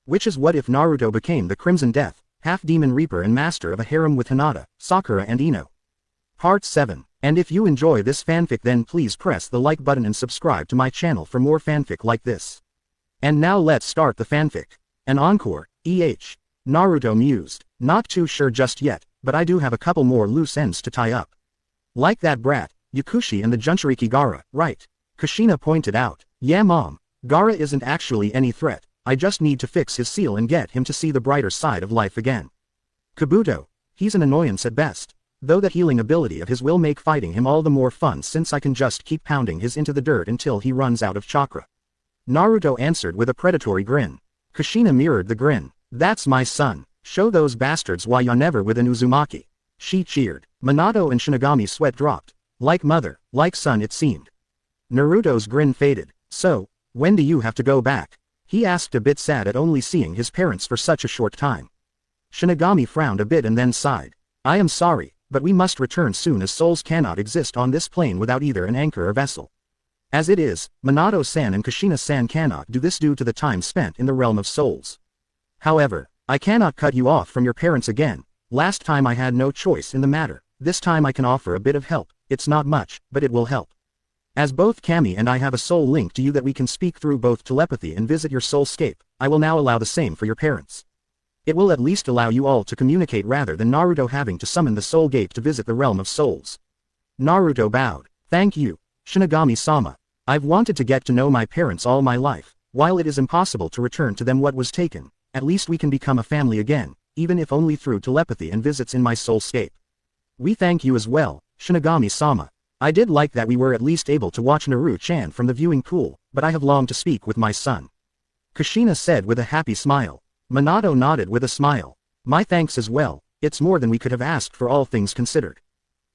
Which is what if Naruto became the Crimson Death, half-demon reaper and master of a harem with Hinata, Sakura and Ino. Part 7. And if you enjoy this fanfic then please press the like button and subscribe to my channel for more fanfic like this. And now let's start the fanfic. An encore, Naruto mused, not too sure just yet, but I do have a couple more loose ends to tie up. Like that brat, Yakushi and the Jinchuriki Gaara, right? Kushina pointed out. Yeah mom, Gaara isn't actually any threat, I just need to fix his seal and get him to see the brighter side of life again. Kabuto, he's an annoyance at best, though the healing ability of his will make fighting him all the more fun since I can just keep pounding his into the dirt until he runs out of chakra. Naruto answered with a predatory grin. Kushina mirrored the grin. That's my son, show those bastards why you're never with an Uzumaki. She cheered. Minato and Shinigami's sweat dropped. Like mother, like son it seemed. Naruto's grin faded. So, when do you have to go back? He asked a bit sad at only seeing his parents for such a short time. Shinigami frowned a bit and then sighed. I am sorry, but we must return soon as souls cannot exist on this plane without either an anchor or vessel. As it is, Minato-san and Kushina-san cannot do this due to the time spent in the realm of souls. However, I cannot cut you off from your parents again. Last time I had no choice in the matter, this time I can offer a bit of help. It's not much, but it will help. As both Kami and I have a soul link to you that we can speak through both telepathy and visit your soulscape, I will now allow the same for your parents. It will at least allow you all to communicate rather than Naruto having to summon the soul gate to visit the realm of souls. Naruto bowed. Thank you, Shinigami-sama. I've wanted to get to know my parents all my life. While it is impossible to return to them what was taken, at least we can become a family again, even if only through telepathy and visits in my soulscape. We thank you as well, Shinigami-sama. I did like that we were at least able to watch Naruto-chan from the viewing pool, but I have longed to speak with my son. Kushina said with a happy smile. Minato nodded with a smile. My thanks as well, it's more than we could have asked for all things considered.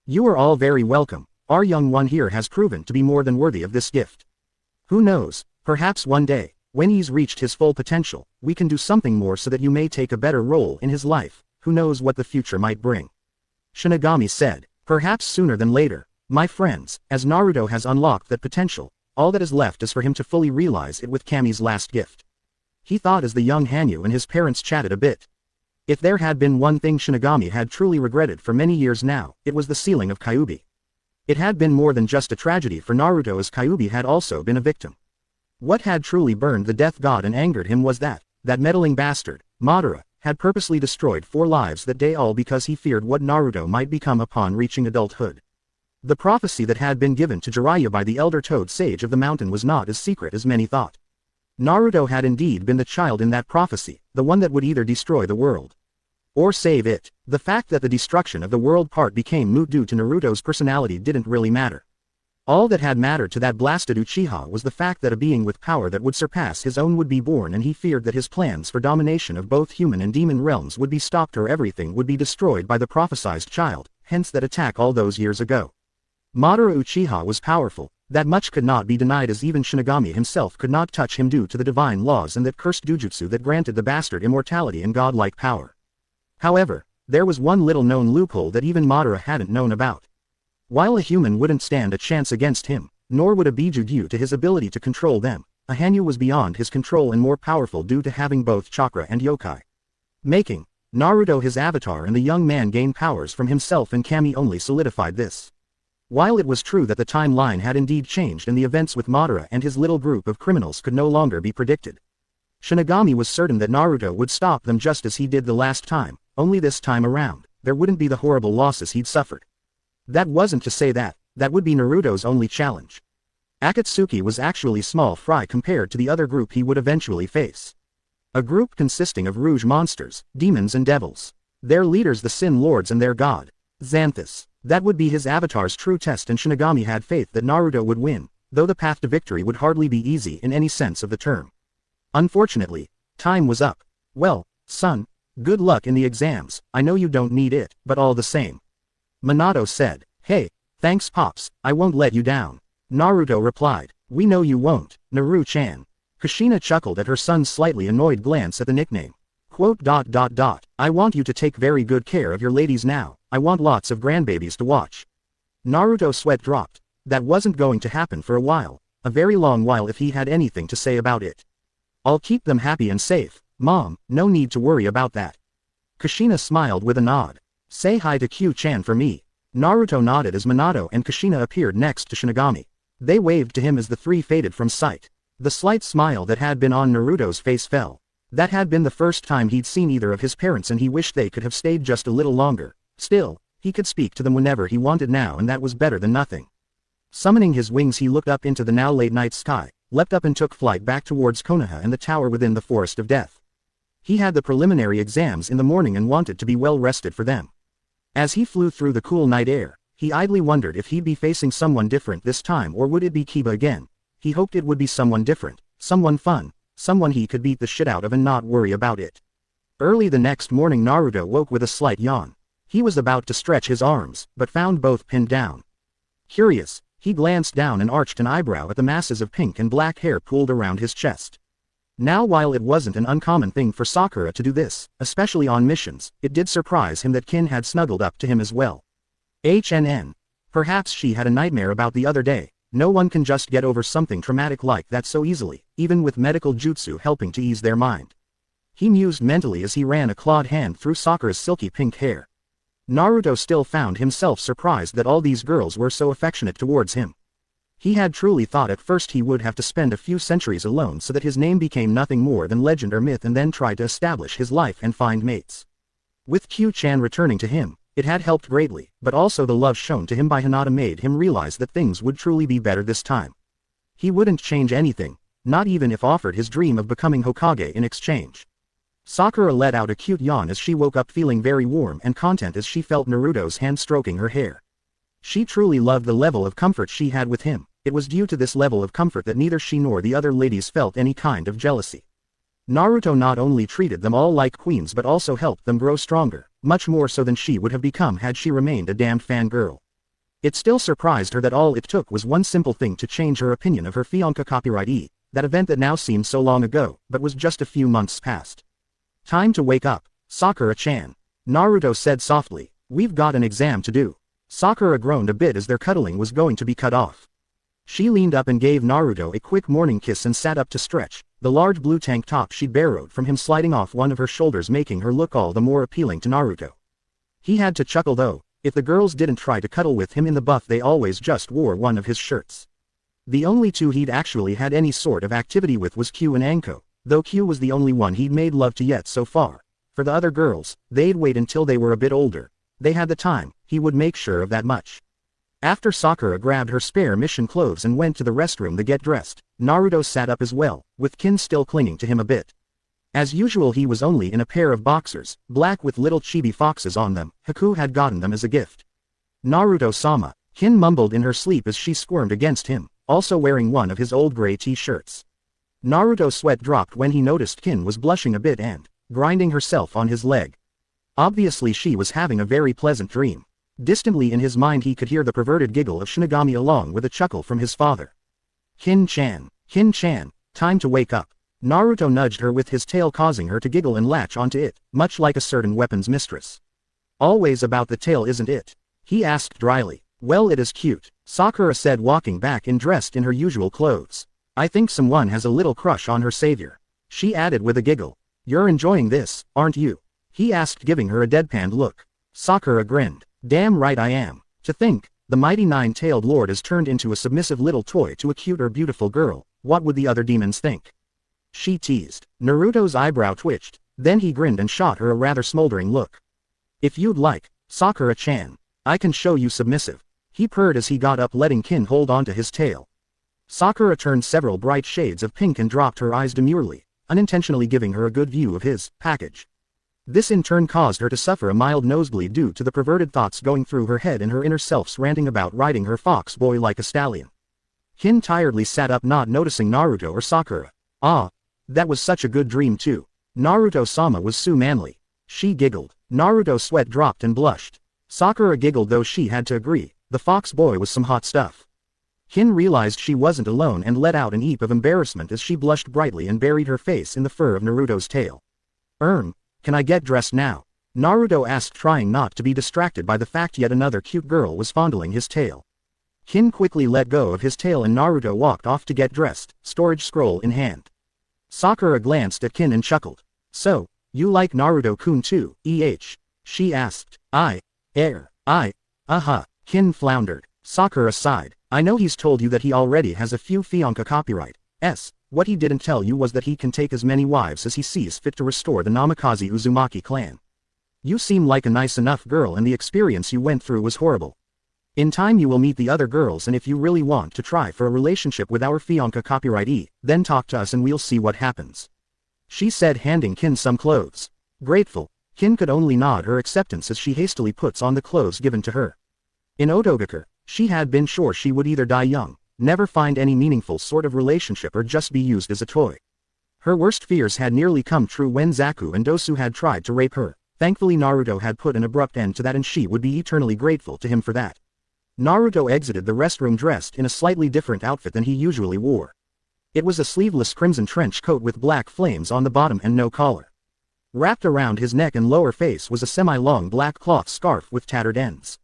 You are all very welcome, our young one here has proven to be more than worthy of this gift. Who knows, perhaps one day, when he's reached his full potential, we can do something more so that you may take a better role in his life, who knows what the future might bring. Shinigami said, perhaps sooner than later. My friends, as Naruto has unlocked that potential, all that is left is for him to fully realize it with Kami's last gift. He thought as the young Hanyu and his parents chatted a bit. If there had been one thing Shinigami had truly regretted for many years now, it was the sealing of Kyuubi. It had been more than just a tragedy for Naruto as Kyuubi had also been a victim. What had truly burned the death god and angered him was that meddling bastard, Madara, had purposely destroyed 4 lives that day all because he feared what Naruto might become upon reaching adulthood. The prophecy that had been given to Jiraiya by the elder Toad Sage of the mountain was not as secret as many thought. Naruto had indeed been the child in that prophecy, the one that would either destroy the world or save it. The fact that the destruction of the world part became moot due to Naruto's personality didn't really matter. All that had mattered to that blasted Uchiha was the fact that a being with power that would surpass his own would be born, and he feared that his plans for domination of both human and demon realms would be stopped or everything would be destroyed by the prophesized child, hence that attack all those years ago. Madara Uchiha was powerful, that much could not be denied, as even Shinigami himself could not touch him due to the divine laws and that cursed Dujutsu that granted the bastard immortality and godlike power. However, there was one little known loophole that even Madara hadn't known about. While a human wouldn't stand a chance against him, nor would a Biju due to his ability to control them, a Hanyu was beyond his control and more powerful due to having both chakra and yokai. Making Naruto his avatar and the young man gain powers from himself and Kami only solidified this. While it was true that the timeline had indeed changed and the events with Madara and his little group of criminals could no longer be predicted, Shinigami was certain that Naruto would stop them just as he did the last time, only this time around, there wouldn't be the horrible losses he'd suffered. That wasn't to say that would be Naruto's only challenge. Akatsuki was actually small fry compared to the other group he would eventually face. A group consisting of Rouge monsters, demons and devils. Their leaders the Sin Lords and their god, Xanthus. That would be his avatar's true test, and Shinigami had faith that Naruto would win, though the path to victory would hardly be easy in any sense of the term. Unfortunately, time was up. Well, son, good luck in the exams, I know you don't need it, but all the same. Minato said. Hey, thanks Pops, I won't let you down. Naruto replied. We know you won't, Naru-chan. Kushina chuckled at her son's slightly annoyed glance at the nickname. Quote, I want you to take very good care of your ladies now, I want lots of grandbabies to watch. Naruto's sweat dropped. That wasn't going to happen for a while, a very long while if he had anything to say about it. I'll keep them happy and safe, Mom, no need to worry about that. Kushina smiled with a nod. Say hi to Q-chan for me. Naruto nodded as Minato and Kushina appeared next to Shinigami. They waved to him as the three faded from sight. The slight smile that had been on Naruto's face fell. That had been the first time he'd seen either of his parents and he wished they could have stayed just a little longer. Still, he could speak to them whenever he wanted now and that was better than nothing. Summoning his wings he looked up into the now late night sky, leapt up and took flight back towards Konoha and the tower within the Forest of Death. He had the preliminary exams in the morning and wanted to be well rested for them. As he flew through the cool night air, he idly wondered if he'd be facing someone different this time or would it be Kiba again. He hoped it would be someone different, someone fun, someone he could beat the shit out of and not worry about it. Early the next morning Naruto woke with a slight yawn. He was about to stretch his arms, but found both pinned down. Curious, he glanced down and arched an eyebrow at the masses of pink and black hair pooled around his chest. Now while it wasn't an uncommon thing for Sakura to do this, especially on missions, it did surprise him that Kin had snuggled up to him as well. Perhaps she had a nightmare about the other day. No one can just get over something traumatic like that so easily, even with medical jutsu helping to ease their mind. He mused mentally as he ran a clawed hand through Sakura's silky pink hair. Naruto still found himself surprised that all these girls were so affectionate towards him. He had truly thought at first he would have to spend a few centuries alone so that his name became nothing more than legend or myth and then try to establish his life and find mates. With Q-chan returning to him, it had helped greatly, but also the love shown to him by Hinata made him realize that things would truly be better this time. He wouldn't change anything, not even if offered his dream of becoming Hokage in exchange. Sakura let out a cute yawn as she woke up feeling very warm and content as she felt Naruto's hand stroking her hair. She truly loved the level of comfort she had with him. It was due to this level of comfort that neither she nor the other ladies felt any kind of jealousy. Naruto not only treated them all like queens but also helped them grow stronger, much more so than she would have become had she remained a damned fangirl. It still surprised her that all it took was one simple thing to change her opinion of her fiancé copyright, that event that now seemed so long ago, but was just a few months past. Time to wake up, Sakura-chan. Naruto said softly, we've got an exam to do. Sakura groaned a bit as their cuddling was going to be cut off. She leaned up and gave Naruto a quick morning kiss and sat up to stretch, the large blue tank top she'd borrowed from him sliding off one of her shoulders making her look all the more appealing to Naruto. He had to chuckle though, if the girls didn't try to cuddle with him in the buff they always just wore one of his shirts. The only two he'd actually had any sort of activity with was Q and Anko, though Q was the only one he'd made love to yet so far. For the other girls, they'd wait until they were a bit older. They had the time, he would make sure of that much. After Sakura grabbed her spare mission clothes and went to the restroom to get dressed, Naruto sat up as well, with Kin still clinging to him a bit. As usual he was only in a pair of boxers, black with little chibi foxes on them. Haku had gotten them as a gift. Naruto-sama, Kin mumbled in her sleep as she squirmed against him, also wearing one of his old gray t-shirts. Naruto's sweat dropped when he noticed Kin was blushing a bit and grinding herself on his leg. Obviously she was having a very pleasant dream. Distantly in his mind he could hear the perverted giggle of Shinigami along with a chuckle from his father. Kin-chan, time to wake up. Naruto nudged her with his tail causing her to giggle and latch onto it, much like a certain weapon's mistress. Always about the tail isn't it? He asked dryly. Well it is cute, Sakura said walking back in dressed in her usual clothes. I think someone has a little crush on her savior. She added with a giggle. You're enjoying this, aren't you? He asked giving her a deadpanned look. Sakura grinned. Damn right I am. To think, the mighty nine-tailed lord is turned into a submissive little toy to a cute or beautiful girl, what would the other demons think? She teased. Naruto's eyebrow twitched, then he grinned and shot her a rather smoldering look. If you'd like, Sakura-chan, I can show you submissive. He purred as he got up letting Kin hold onto his tail. Sakura turned several bright shades of pink and dropped her eyes demurely, unintentionally giving her a good view of his package. This in turn caused her to suffer a mild nosebleed due to the perverted thoughts going through her head and her inner selves ranting about riding her fox boy like a stallion. Kin tiredly sat up not noticing Naruto or Sakura. Ah, that was such a good dream too. Naruto-sama was so manly. She giggled. Naruto's sweat dropped and blushed. Sakura giggled though she had to agree, the fox boy was some hot stuff. Kin realized she wasn't alone and let out an eep of embarrassment as she blushed brightly and buried her face in the fur of Naruto's tail. Can I get dressed now? Naruto asked trying not to be distracted by the fact yet another cute girl was fondling his tail. Kin quickly let go of his tail and Naruto walked off to get dressed, storage scroll in hand. Sakura glanced at Kin and chuckled. So, you like Naruto-kun too, she asked. Kin floundered. Sakura sighed. I know he's told you that he already has a few fiancé copyright. What he didn't tell you was that he can take as many wives as he sees fit to restore the Namikaze Uzumaki clan. You seem like a nice enough girl and the experience you went through was horrible. In time you will meet the other girls, and if you really want to try for a relationship with our fiancé copyrightee, then talk to us and we'll see what happens. She said, handing Kin some clothes. Grateful, Kin could only nod her acceptance as she hastily puts on the clothes given to her. In Otogakure, she had been sure she would either die young, never find any meaningful sort of relationship, or just be used as a toy. Her worst fears had nearly come true when Zaku and Dosu had tried to rape her. Thankfully Naruto had put an abrupt end to that, and she would be eternally grateful to him for that. Naruto exited the restroom dressed in a slightly different outfit than he usually wore. It was a sleeveless crimson trench coat with black flames on the bottom and no collar. Wrapped around his neck and lower face was a semi-long black cloth scarf with tattered ends.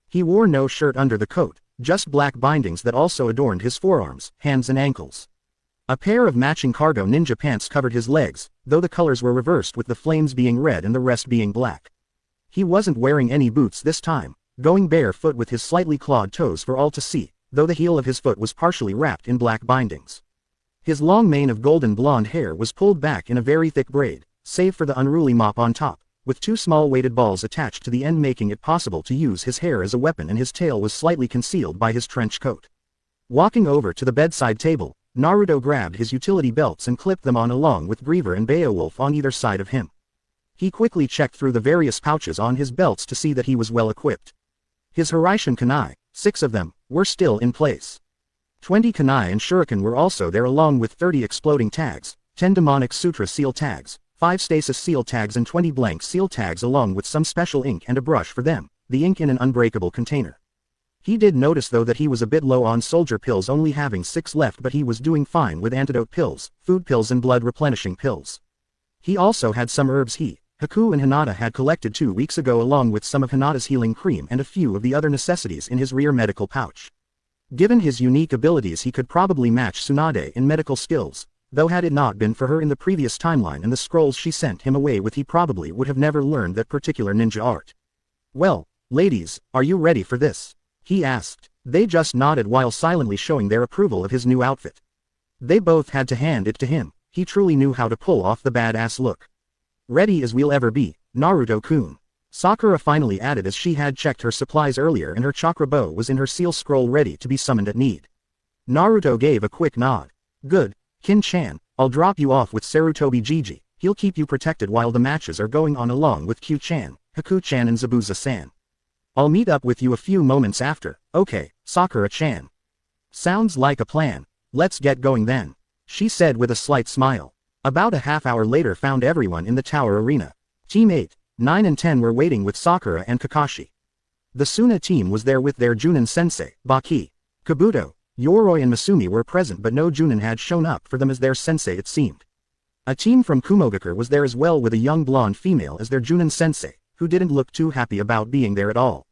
He wore no shirt under the coat, just black bindings that also adorned his forearms, hands and ankles. A pair of matching cargo ninja pants covered his legs, though the colors were reversed, with the flames being red and the rest being black. He wasn't wearing any boots this time, going barefoot with his slightly clawed toes for all to see, though the heel of his foot was partially wrapped in black bindings. His long mane of golden blonde hair was pulled back in a very thick braid, save for the unruly mop on top, with two small weighted balls attached to the end, making it possible to use his hair as a weapon, and his tail was slightly concealed by his trench coat. Walking over to the bedside table, Naruto grabbed his utility belts and clipped them on along with Griever and Beowulf on either side of him. He quickly checked through the various pouches on his belts to see that he was well equipped. His Hiraishin kunai, 6 of them, were still in place. 20 kunai and shuriken were also there, along with 30 exploding tags, 10 demonic sutra seal tags, 5 stasis seal tags and 20 blank seal tags, along with some special ink and a brush for them, the ink in an unbreakable container. He did notice though that he was a bit low on soldier pills, only having 6 left, but he was doing fine with antidote pills, food pills and blood replenishing pills. He also had some herbs Haku and Hinata had collected 2 weeks ago, along with some of Hinata's healing cream and a few of the other necessities in his rear medical pouch. Given his unique abilities, he could probably match Tsunade in medical skills, though had it not been for her in the previous timeline and the scrolls she sent him away with, he probably would have never learned that particular ninja art. Well, ladies, are you ready for this? He asked. They just nodded while silently showing their approval of his new outfit. They both had to hand it to him. He truly knew how to pull off the badass look. Ready as we'll ever be, Naruto-kun. Sakura finally added as she had checked her supplies earlier and her chakra bow was in her seal scroll ready to be summoned at need. Naruto gave a quick nod. Good, Kin-chan, I'll drop you off with Sarutobi Gigi, he'll keep you protected while the matches are going on, along with Q-chan, Haku-chan and Zabuza-san. I'll meet up with you a few moments after. Okay, Sakura-chan. Sounds like a plan. Let's get going then, she said with a slight smile. About a half hour later found everyone in the tower arena. Team 8, 9 and 10 were waiting with Sakura and Kakashi. The Suna team was there with their Junin sensei, Baki. Kabuto, Yoroi and Masumi were present, but no Junin had shown up for them as their sensei, it seemed. A team from Kumogakure was there as well, with a young blonde female as their Junin sensei, who didn't look too happy about being there at all.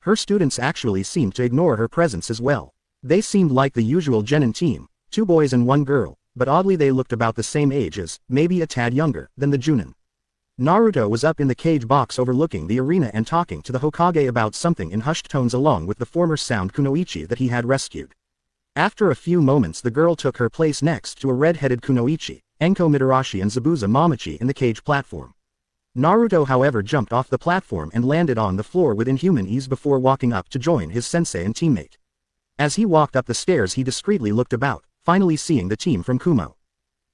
Her students actually seemed to ignore her presence as well. They seemed like the usual genin team, 2 boys and 1 girl, but oddly they looked about the same age as, maybe a tad younger, than the Junin. Naruto was up in the cage box overlooking the arena and talking to the Hokage about something in hushed tones, along with the former sound Kunoichi that he had rescued. After a few moments the girl took her place next to a red-headed Kunoichi, Enko Mitarashi and Zabuza Mamachi in the cage platform. Naruto however jumped off the platform and landed on the floor with inhuman ease before walking up to join his sensei and teammate. As he walked up the stairs he discreetly looked about, finally seeing the team from Kumo.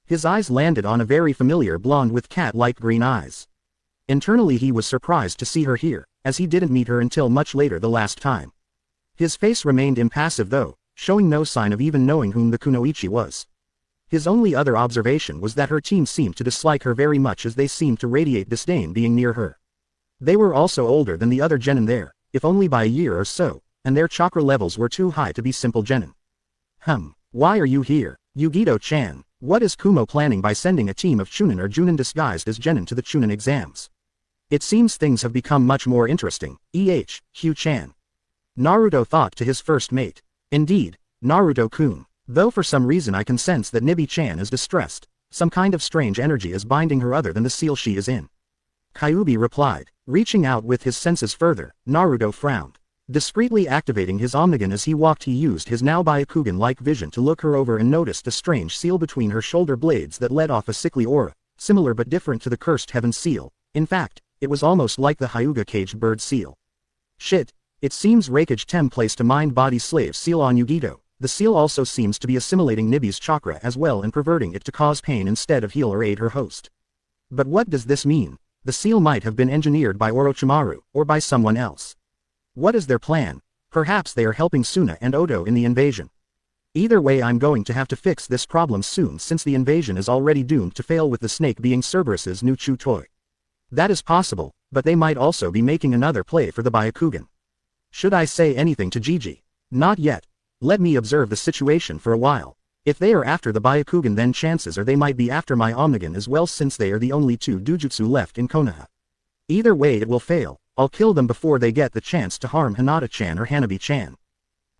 His eyes landed on a very familiar blonde with cat-like green eyes. Internally he was surprised to see her here, as he didn't meet her until much later the last time. His face remained impassive though, showing no sign of even knowing whom the Kunoichi was. His only other observation was that her team seemed to dislike her very much, as they seemed to radiate disdain being near her. They were also older than the other genin there, if only by a year or so, and their chakra levels were too high to be simple genin. Why are you here, Yugito-chan? What is Kumo planning by sending a team of Chunin or Junin disguised as genin to the Chunin exams? It seems things have become much more interesting, Hugh-chan. Naruto thought to his first mate. Indeed, Naruto-kun. Though for some reason I can sense that Nibi-chan is distressed. Some kind of strange energy is binding her other than the seal she is in. Kyuubi replied. Reaching out with his senses further, Naruto frowned. Discreetly activating his Omnigan as he walked, he used his now Byakugan-like vision to look her over and noticed a strange seal between her shoulder blades that led off a sickly aura, similar but different to the cursed heaven seal. In fact, it was almost like the Hyuga caged bird seal. Shit. It seems Raikage Tem placed a mind-body slave seal on Yugito. The seal also seems to be assimilating Nibi's chakra as well and perverting it to cause pain instead of heal or aid her host. But what does this mean? The seal might have been engineered by Orochimaru, or by someone else. What is their plan? Perhaps they are helping Suna and Odo in the invasion. Either way, I'm going to have to fix this problem soon since the invasion is already doomed to fail with the snake being Cerberus's new chew toy. That is possible, but they might also be making another play for the Byakugan. Should I say anything to Gigi? Not yet. Let me observe the situation for a while. If they are after the Byakugan, then chances are they might be after my Omnigan as well, since they are the only two Dujutsu left in Konoha. Either way it will fail. I'll kill them before they get the chance to harm Hinata-chan or Hanabi-chan.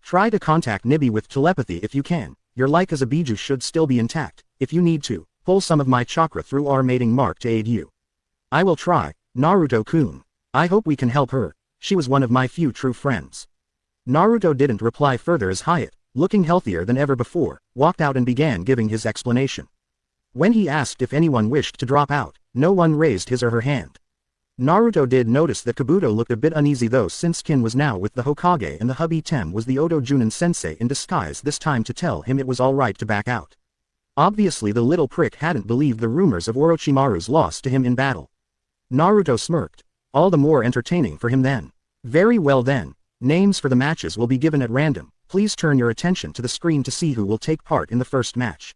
Try to contact Nibi with telepathy if you can. Your like as a Biju should still be intact. If you need to, pull some of my chakra through our mating mark to aid you. I will try, Naruto-kun. I hope we can help her. She was one of my few true friends. Naruto didn't reply further as Hyatt, looking healthier than ever before, walked out and began giving his explanation. When he asked if anyone wished to drop out, no one raised his or her hand. Naruto did notice that Kabuto looked a bit uneasy though, since Kin was now with the Hokage and the hubby Tem was the Odo Junin sensei in disguise this time to tell him it was alright to back out. Obviously the little prick hadn't believed the rumors of Orochimaru's loss to him in battle. Naruto smirked. All the more entertaining for him then. Very well then. Names for the matches will be given at random. Please turn your attention to the screen to see who will take part in the first match.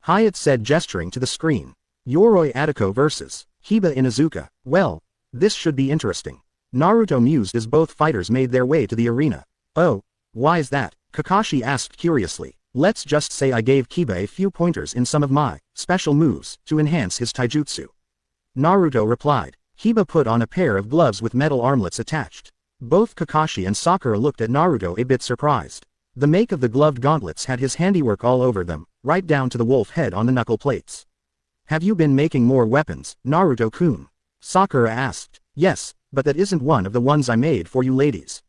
Hyatt said, gesturing to the screen. Yoroi Atako vs. Hiba Inuzuka. Well, this should be interesting. Naruto mused as both fighters made their way to the arena. Oh, why is that? Kakashi asked curiously. Let's just say I gave Kiba a few pointers in some of my special moves to enhance his taijutsu. Naruto replied. Hiba put on a pair of gloves with metal armlets attached. Both Kakashi and Sakura looked at Naruto a bit surprised. The make of the gloved gauntlets had his handiwork all over them, right down to the wolf head on the knuckle plates. Have you been making more weapons, Naruto-kun? Sakura asked. Yes, but that isn't one of the ones I made for you ladies.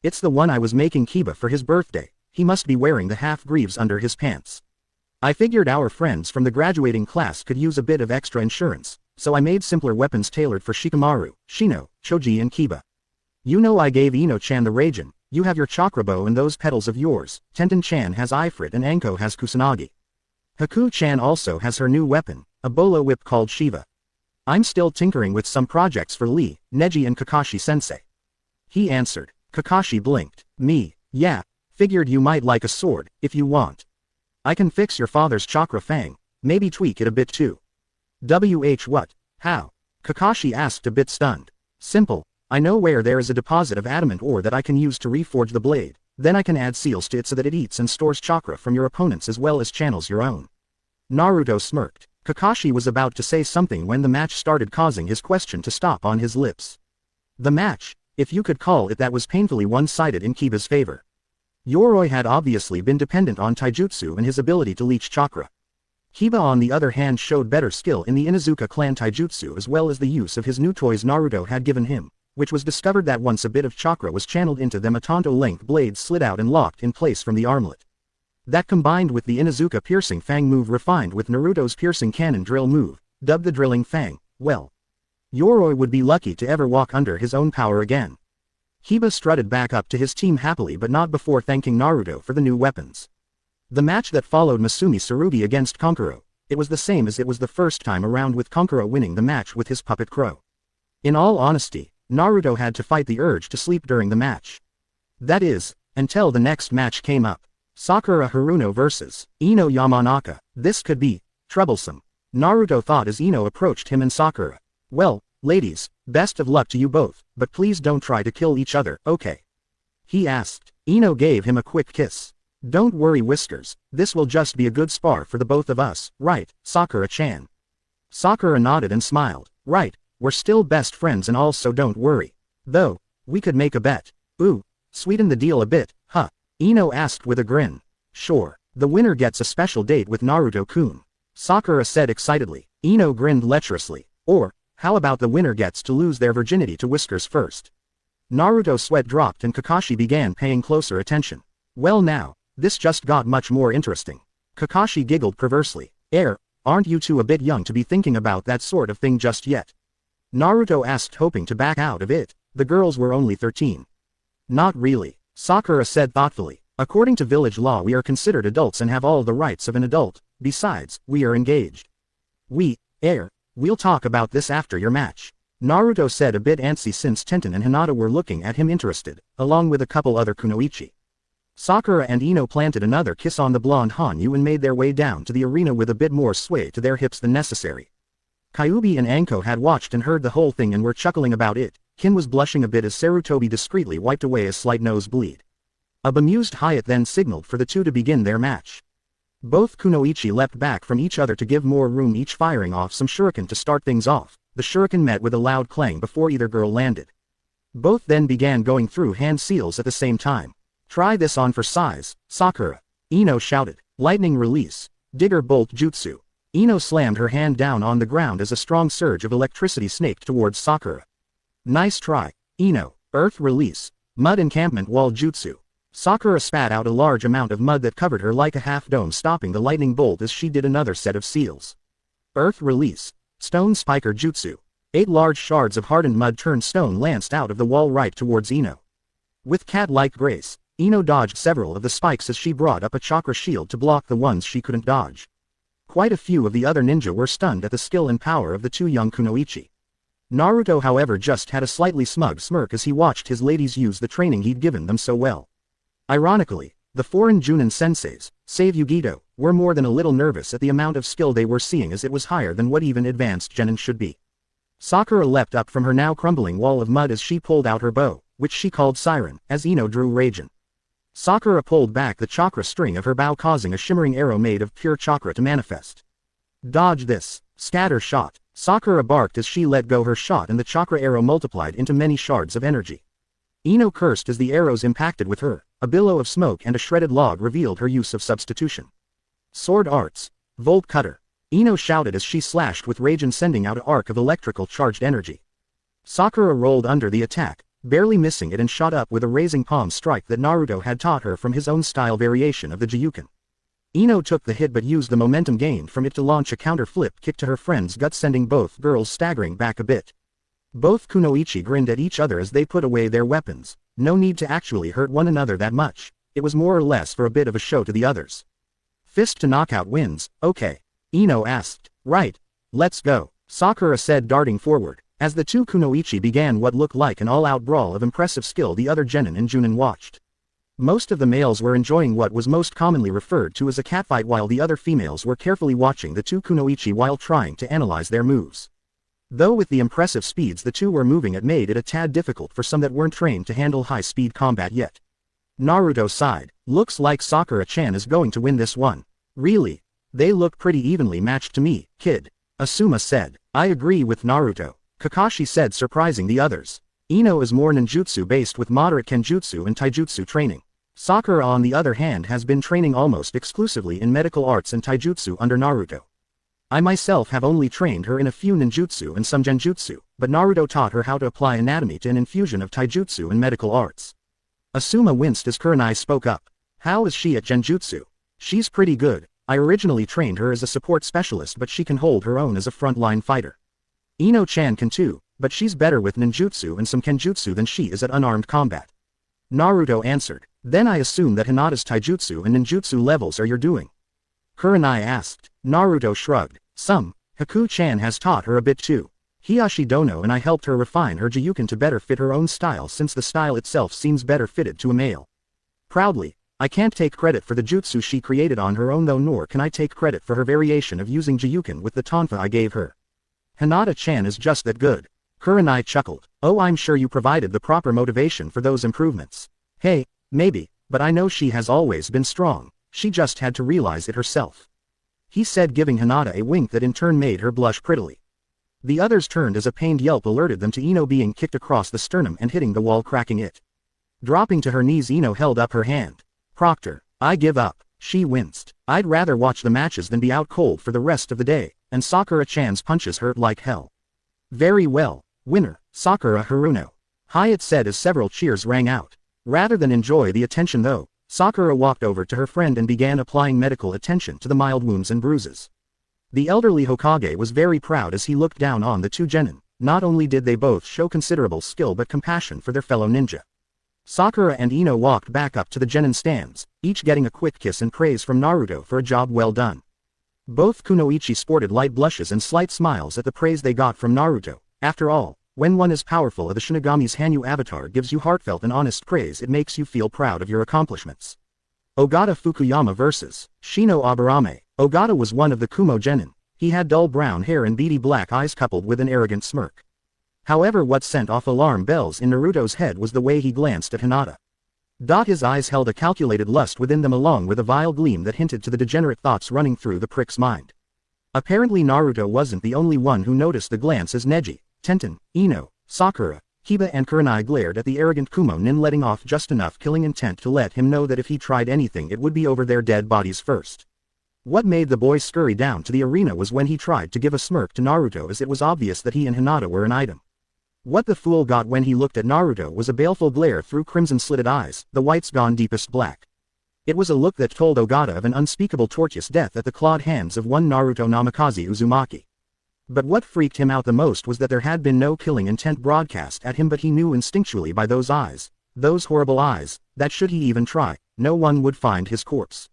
It's the one I was making Kiba for his birthday. He must be wearing the half-greaves under his pants. I figured our friends from the graduating class could use a bit of extra insurance, so I made simpler weapons tailored for Shikamaru, Shino, Choji and Kiba. You know I gave Ino-chan the Raijin. You have your chakra bow and those petals of yours. Tenten-chan has Ifrit and Anko has Kusanagi. Haku-chan also has her new weapon, a bolo whip called Shiva. I'm still tinkering with some projects for Lee, Neji and Kakashi-sensei. He answered. Kakashi blinked. Me, yeah, figured you might like a sword, if you want. I can fix your father's chakra fang, maybe tweak it a bit too. What? How? Kakashi asked a bit stunned. Simple. I know where there is a deposit of adamant ore that I can use to reforge the blade, then I can add seals to it so that it eats and stores chakra from your opponents as well as channels your own. Naruto smirked. Kakashi was about to say something when the match started, causing his question to stop on his lips. The match, if you could call it that, was painfully one-sided in Kiba's favor. Yoroi had obviously been dependent on taijutsu and his ability to leech chakra. Kiba on the other hand showed better skill in the Inuzuka clan taijutsu as well as the use of his new toys Naruto had given him, which was discovered that once a bit of chakra was channeled into them, a Tonto-length blade slid out and locked in place from the armlet. That combined with the Inuzuka piercing fang move refined with Naruto's piercing cannon drill move, dubbed the drilling fang, well, Yoroi would be lucky to ever walk under his own power again. Kiba strutted back up to his team happily, but not before thanking Naruto for the new weapons. The match that followed Masumi Tsurugi against Kankuro, it was the same as it was the first time around, with Kankuro winning the match with his puppet crow. In all honesty, Naruto had to fight the urge to sleep during the match. That is, until the next match came up. Sakura Haruno vs. Ino Yamanaka. This could be troublesome. Naruto thought as Ino approached him and Sakura. Well, ladies, best of luck to you both, but please don't try to kill each other, okay? He asked. Ino gave him a quick kiss. Don't worry, Whiskers, this will just be a good spar for the both of us, right, Sakura-chan? Sakura nodded and smiled. Right, we're still best friends and all, so don't worry. Though, we could make a bet. Ooh, sweeten the deal a bit, huh? Ino asked with a grin. Sure, the winner gets a special date with Naruto-kun. Sakura said excitedly. Ino grinned lecherously. Or, how about the winner gets to lose their virginity to Whiskers first? Naruto's sweat dropped and Kakashi began paying closer attention. Well now, this just got much more interesting. Kakashi giggled perversely. Aren't you two a bit young to be thinking about that sort of thing just yet? Naruto asked, hoping to back out of it. The girls were only 13. Not really, Sakura said thoughtfully. According to village law we are considered adults and have all the rights of an adult. Besides, we are engaged. We'll talk about this after your match. Naruto said, a bit antsy since Tenten and Hinata were looking at him interested, along with a couple other kunoichi. Sakura and Ino planted another kiss on the blonde Hanyu and made their way down to the arena with a bit more sway to their hips than necessary. Kyuubi and Anko had watched and heard the whole thing and were chuckling about it. Kin was blushing a bit as Sarutobi discreetly wiped away a slight nosebleed. A bemused Hyatt then signaled for the two to begin their match. Both kunoichi leapt back from each other to give more room, each firing off some shuriken to start things off. The shuriken met with a loud clang before either girl landed. Both then began going through hand seals at the same time. Try this on for size, Sakura. Ino shouted. Lightning release. Digger bolt jutsu. Ino slammed her hand down on the ground as a strong surge of electricity snaked towards Sakura. Nice try, Ino. Earth release. Mud encampment wall jutsu. Sakura spat out a large amount of mud that covered her like a half-dome, stopping the lightning bolt as she did another set of seals. Earth release. Stone spiker jutsu. 8 large shards of hardened mud turned stone lanced out of the wall right towards Ino. With cat-like grace, Ino dodged several of the spikes as she brought up a chakra shield to block the ones she couldn't dodge. Quite a few of the other ninja were stunned at the skill and power of the two young kunoichi. Naruto, however, just had a slightly smug smirk as he watched his ladies use the training he'd given them so well. Ironically, the foreign Junin senseis, save Yugito, were more than a little nervous at the amount of skill they were seeing, as it was higher than what even advanced genin should be. Sakura leapt up from her now crumbling wall of mud as she pulled out her bow, which she called Siren, as Ino drew Raijin. Sakura pulled back the chakra string of her bow, causing a shimmering arrow made of pure chakra to manifest. Dodge this, scatter shot, Sakura barked as she let go her shot, and the chakra arrow multiplied into many shards of energy. Ino cursed as the arrows impacted with her. A billow of smoke and a shredded log revealed her use of substitution. Sword arts. Volt cutter. Ino shouted as she slashed with Raijin, sending out an arc of electrical charged energy. Sakura rolled under the attack, barely missing it, and shot up with a raising palm strike that Naruto had taught her from his own style variation of the Jiyuken. Ino took the hit but used the momentum gained from it to launch a counter flip kick to her friend's gut, sending both girls staggering back a bit. Both kunoichi grinned at each other as they put away their weapons. No need to actually hurt one another that much. It was more or less for a bit of a show to the others. Fist to knockout wins, okay. Ino asked. Right. Let's go, Sakura said, darting forward. As the two kunoichi began what looked like an all-out brawl of impressive skill, the other genin and junin watched. Most of the males were enjoying what was most commonly referred to as a catfight, while the other females were carefully watching the two kunoichi while trying to analyze their moves. Though with the impressive speeds the two were moving at made it a tad difficult for some that weren't trained to handle high-speed combat yet. Naruto sighed. Looks like Sakura-chan is going to win this one. Really? They look pretty evenly matched to me, kid. Asuma said. I agree with Naruto, Kakashi said, surprising the others. Ino is more ninjutsu based with moderate kenjutsu and taijutsu training. Sakura, on the other hand, has been training almost exclusively in medical arts and taijutsu under Naruto. I myself have only trained her in a few ninjutsu and some genjutsu, but Naruto taught her how to apply anatomy to an infusion of taijutsu and medical arts. Asuma winced as Kurenai spoke up. How is she at genjutsu? She's pretty good. I originally trained her as a support specialist, but she can hold her own as a frontline fighter. Ino-chan can too, but she's better with ninjutsu and some kenjutsu than she is at unarmed combat. Naruto answered. Then I assume that Hinata's taijutsu and ninjutsu levels are your doing? Kurenai asked. Naruto shrugged. Some. Haku-chan has taught her a bit too. Hiyashi Dono and I helped her refine her Jiyuken to better fit her own style, since the style itself seems better fitted to a male. Proudly, I can't take credit for the jutsu she created on her own though, nor can I take credit for her variation of using Jiyuken with the tonfa I gave her. Hinata-chan is just that good. Kurenai chuckled. Oh, I'm sure you provided the proper motivation for those improvements. Hey, maybe, but I know she has always been strong. She just had to realize it herself. He said, giving Hinata a wink that in turn made her blush prettily. The others turned as a pained yelp alerted them to Ino being kicked across the sternum and hitting the wall, cracking it. Dropping to her knees, Ino held up her hand. Proctor, I give up. She winced. I'd rather watch the matches than be out cold for the rest of the day, and Sakura-chan's punches hurt like hell. Very well. Winner, Sakura Haruno. Hyatt said as several cheers rang out. Rather than enjoy the attention though, Sakura walked over to her friend and began applying medical attention to the mild wounds and bruises. The elderly Hokage was very proud as he looked down on the two genin. Not only did they both show considerable skill but compassion for their fellow ninja. Sakura and Ino walked back up to the genin stands, each getting a quick kiss and praise from Naruto for a job well done. Both kunoichi sported light blushes and slight smiles at the praise they got from Naruto. After all, when one as powerful as the Shinigami's Hanyu avatar gives you heartfelt and honest praise, it makes you feel proud of your accomplishments. Ogata Fukuyama vs. Shino Aburame. Ogata was one of the Kumo genin. He had dull brown hair and beady black eyes coupled with an arrogant smirk. However, what sent off alarm bells in Naruto's head was the way he glanced at Hinata. His eyes held a calculated lust within them along with a vile gleam that hinted to the degenerate thoughts running through the prick's mind. Apparently Naruto wasn't the only one who noticed the glance as Neji, Tenten, Ino, Sakura, Kiba and Kurenai glared at the arrogant Kumo nin, letting off just enough killing intent to let him know that if he tried anything it would be over their dead bodies first. What made the boy scurry down to the arena was when he tried to give a smirk to Naruto, as it was obvious that he and Hinata were an item. What the fool got when he looked at Naruto was a baleful glare through crimson-slitted eyes, the whites gone deepest black. It was a look that told Ogata of an unspeakable tortuous death at the clawed hands of one Naruto Namikaze Uzumaki. But what freaked him out the most was that there had been no killing intent broadcast at him, but he knew instinctually by those eyes, those horrible eyes, that should he even try, no one would find his corpse.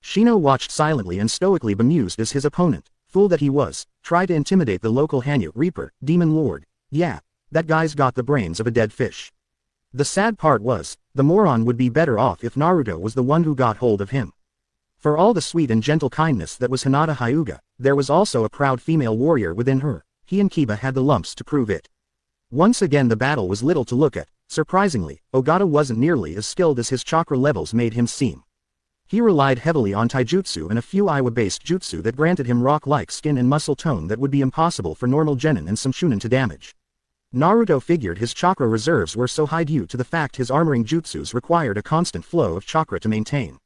Shino watched silently and stoically bemused as his opponent, fool that he was, tried to intimidate the local Hanyu Reaper, Demon Lord. Yeah, that guy's got the brains of a dead fish. The sad part was, the moron would be better off if Naruto was the one who got hold of him. For all the sweet and gentle kindness that was Hinata Hyuga, there was also a proud female warrior within her. He and Kiba had the lumps to prove it. Once again the battle was little to look at. Surprisingly, Ogata wasn't nearly as skilled as his chakra levels made him seem. He relied heavily on taijutsu and a few Iwa-based jutsu that granted him rock-like skin and muscle tone that would be impossible for normal genin and some shunin to damage. Naruto figured his chakra reserves were so high due to the fact his armoring jutsus required a constant flow of chakra to maintain.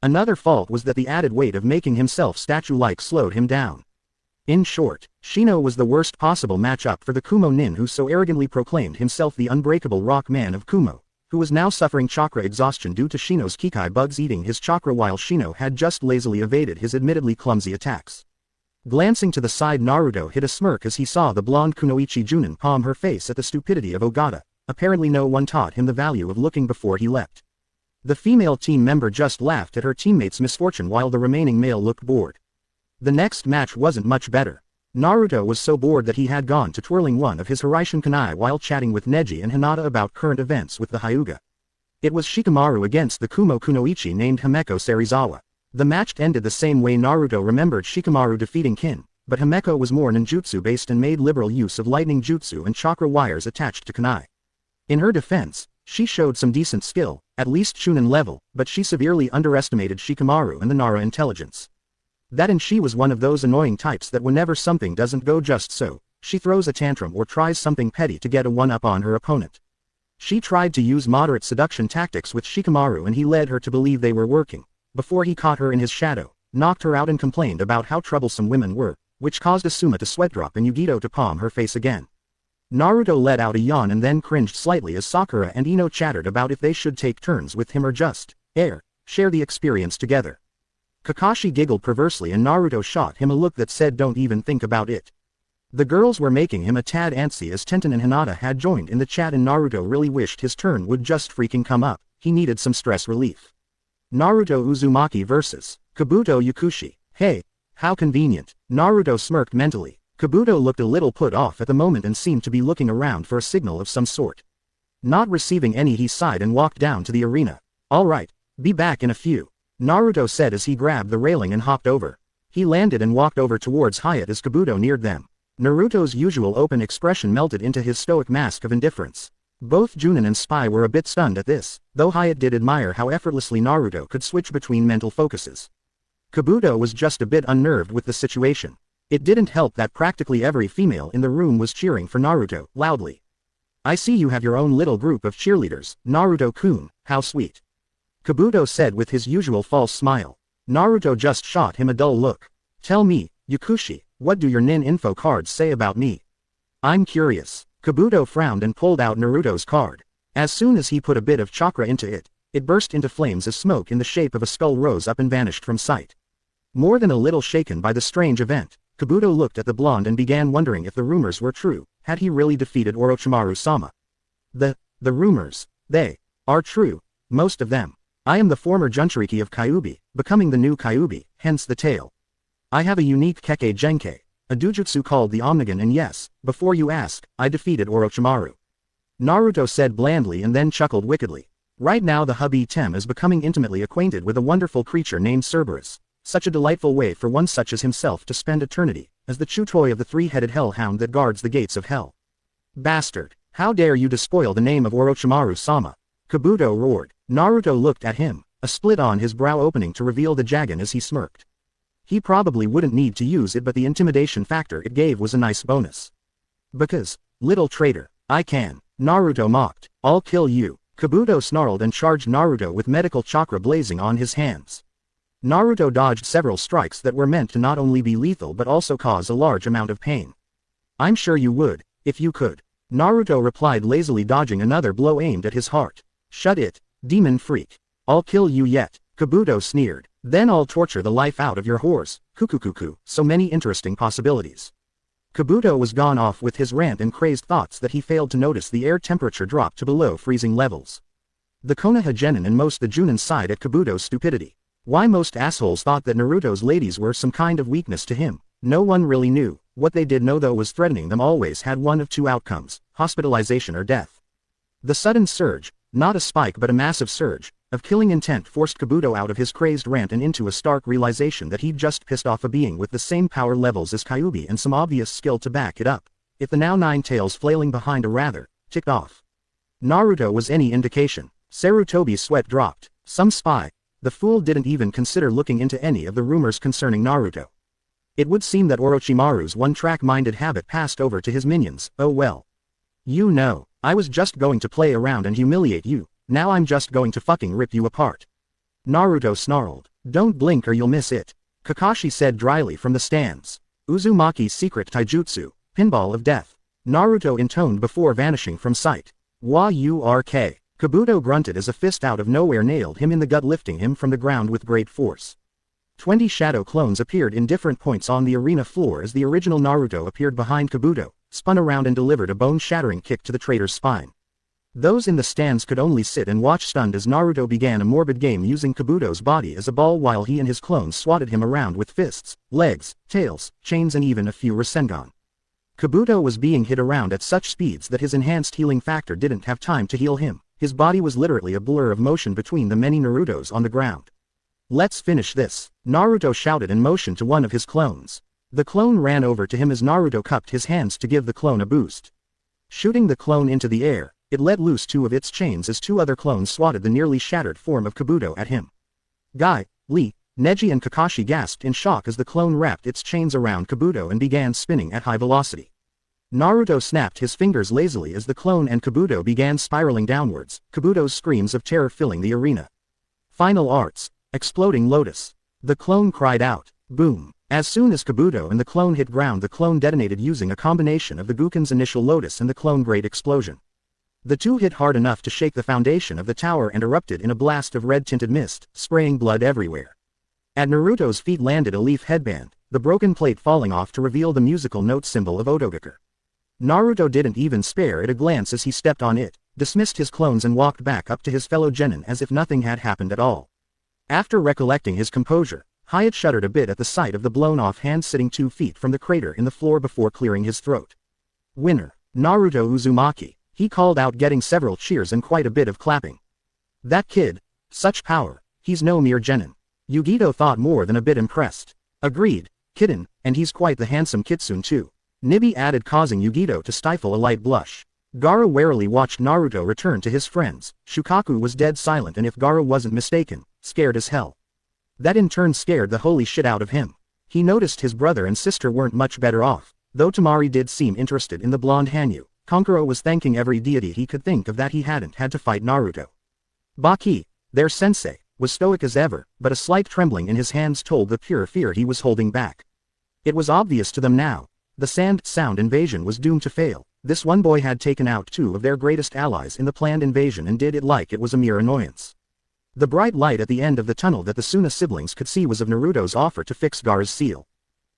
Another fault was that the added weight of making himself statue-like slowed him down. In short, Shino was the worst possible matchup for the Kumo nin who so arrogantly proclaimed himself the unbreakable rock man of Kumo, who was now suffering chakra exhaustion due to Shino's Kikai bugs eating his chakra while Shino had just lazily evaded his admittedly clumsy attacks. Glancing to the side, Naruto hid a smirk as he saw the blonde kunoichi Junin palm her face at the stupidity of Ogata. Apparently no one taught him the value of looking before he leapt. The female team member just laughed at her teammate's misfortune while the remaining male looked bored. The next match wasn't much better. Naruto was so bored that he had gone to twirling one of his Hiraishin kunai while chatting with Neji and Hinata about current events with the Hyuga. It was Shikamaru against the Kumo kunoichi named Himeko Serizawa. The match ended the same way Naruto remembered Shikamaru defeating Kin, but Himeko was more ninjutsu based and made liberal use of lightning jutsu and chakra wires attached to kunai. In her defense, she showed some decent skill, at least Chunin level, but she severely underestimated Shikamaru and the Nara intelligence. That and she was one of those annoying types that whenever something doesn't go just so, she throws a tantrum or tries something petty to get a one-up on her opponent. She tried to use moderate seduction tactics with Shikamaru and he led her to believe they were working, before he caught her in his shadow, knocked her out and complained about how troublesome women were, which caused Asuma to sweat drop and Yugito to palm her face again. Naruto let out a yawn and then cringed slightly as Sakura and Ino chattered about if they should take turns with him or just share the experience together. Kakashi giggled perversely and Naruto shot him a look that said don't even think about it. The girls were making him a tad antsy as Tenten and Hinata had joined in the chat and Naruto really wished his turn would just freaking come up. He needed some stress relief. Naruto Uzumaki vs. Kabuto Yakushi. Hey, how convenient. Naruto smirked mentally. Kabuto looked a little put off at the moment and seemed to be looking around for a signal of some sort. Not receiving any, he sighed and walked down to the arena. Alright, be back in a few, Naruto said as he grabbed the railing and hopped over. He landed and walked over towards Hyatt as Kabuto neared them. Naruto's usual open expression melted into his stoic mask of indifference. Both Junin and Spy were a bit stunned at this, though Hyatt did admire how effortlessly Naruto could switch between mental focuses. Kabuto was just a bit unnerved with the situation. It didn't help that practically every female in the room was cheering for Naruto, loudly. I see you have your own little group of cheerleaders, Naruto-kun, how sweet. Kabuto said with his usual false smile. Naruto just shot him a dull look. Tell me, Yakushi, what do your nin info cards say about me? I'm curious. Kabuto frowned and pulled out Naruto's card. As soon as he put a bit of chakra into it, it burst into flames as smoke in the shape of a skull rose up and vanished from sight. More than a little shaken by the strange event, Kabuto looked at the blonde and began wondering if the rumors were true. Had he really defeated Orochimaru-sama? The rumors, they are true, most of them. I am the former Jinchuriki of Kyuubi, becoming the new Kyuubi, hence the tale. I have a unique Kekkei Genkei, a dujutsu called the Omnigan, and yes, before you ask, I defeated Orochimaru. Naruto said blandly and then chuckled wickedly. Right now the hubby Tem is becoming intimately acquainted with a wonderful creature named Cerberus. Such a delightful way for one such as himself to spend eternity, as the true toy of the three-headed hellhound that guards the gates of hell. Bastard, how dare you despoil the name of Orochimaru-sama? Kabuto roared. Naruto looked at him, a split on his brow opening to reveal the Jagan as he smirked. He probably wouldn't need to use it, but the intimidation factor it gave was a nice bonus. Because, little traitor, I can, Naruto mocked. I'll kill you. Kabuto snarled and charged Naruto with medical chakra blazing on his hands. Naruto dodged several strikes that were meant to not only be lethal but also cause a large amount of pain. I'm sure you would, if you could. Naruto replied lazily, dodging another blow aimed at his heart. Shut it, demon freak. I'll kill you yet, Kabuto sneered. Then I'll torture the life out of your whores. Kukukuku, so many interesting possibilities. Kabuto was gone off with his rant and crazed thoughts that he failed to notice the air temperature dropped to below freezing levels. The Konoha Genin and most the Junin sighed at Kabuto's stupidity. Why most assholes thought that Naruto's ladies were some kind of weakness to him, no one really knew. What they did know though was threatening them always had one of two outcomes, hospitalization or death. The sudden surge, not a spike but a massive surge, of killing intent forced Kabuto out of his crazed rant and into a stark realization that he'd just pissed off a being with the same power levels as Kyuubi and some obvious skill to back it up, if the now nine tails flailing behind a rather ticked off Naruto was any indication. Sarutobi's sweat dropped. Some spy. The fool didn't even consider looking into any of the rumors concerning Naruto. It would seem that Orochimaru's one-track-minded habit passed over to his minions. Oh well. You know, I was just going to play around and humiliate you. Now I'm just going to fucking rip you apart. Naruto snarled. Don't blink or you'll miss it. Kakashi said dryly from the stands. Uzumaki's secret taijutsu, pinball of death. Naruto intoned before vanishing from sight. Wa-U-R-K. Kabuto grunted as a fist out of nowhere nailed him in the gut, lifting him from the ground with great force. 20 shadow clones appeared in different points on the arena floor as the original Naruto appeared behind Kabuto, spun around and delivered a bone-shattering kick to the traitor's spine. Those in the stands could only sit and watch stunned as Naruto began a morbid game using Kabuto's body as a ball while he and his clones swatted him around with fists, legs, tails, chains and even a few Rasengan. Kabuto was being hit around at such speeds that his enhanced healing factor didn't have time to heal him. His body was literally a blur of motion between the many Narutos on the ground. Let's finish this, Naruto shouted and motioned to one of his clones. The clone ran over to him as Naruto cupped his hands to give the clone a boost. Shooting the clone into the air, it let loose two of its chains as two other clones swatted the nearly shattered form of Kabuto at him. Guy, Lee, Neji and Kakashi gasped in shock as the clone wrapped its chains around Kabuto and began spinning at high velocity. Naruto snapped his fingers lazily as the clone and Kabuto began spiraling downwards, Kabuto's screams of terror filling the arena. Final arts. Exploding Lotus. The clone cried out. Boom. As soon as Kabuto and the clone hit ground, the clone detonated using a combination of the Guken's initial Lotus and the clone Great Explosion. The two hit hard enough to shake the foundation of the tower and erupted in a blast of red-tinted mist, spraying blood everywhere. At Naruto's feet landed a leaf headband, the broken plate falling off to reveal the musical note symbol of Otogakur. Naruto didn't even spare it a glance as he stepped on it, dismissed his clones and walked back up to his fellow genin as if nothing had happened at all. After recollecting his composure, Hyatt shuddered a bit at the sight of the blown-off hand sitting 2 feet from the crater in the floor before clearing his throat. Winner, Naruto Uzumaki, he called out, getting several cheers and quite a bit of clapping. That kid, such power, he's no mere genin. Yugito thought more than a bit impressed. Agreed, kidden, and he's quite the handsome kitsune too. Nibi added, causing Yugito to stifle a light blush. Gaara warily watched Naruto return to his friends. Shukaku was dead silent and, if Gaara wasn't mistaken, scared as hell. That in turn scared the holy shit out of him. He noticed his brother and sister weren't much better off, though Temari did seem interested in the blonde Hanyu. Kankuro was thanking every deity he could think of that he hadn't had to fight Naruto. Baki, their sensei, was stoic as ever, but a slight trembling in his hands told the pure fear he was holding back. It was obvious to them now. The sound invasion was doomed to fail. This one boy had taken out two of their greatest allies in the planned invasion and did it like it was a mere annoyance. The bright light at the end of the tunnel that the Suna siblings could see was of Naruto's offer to fix Gaara's seal.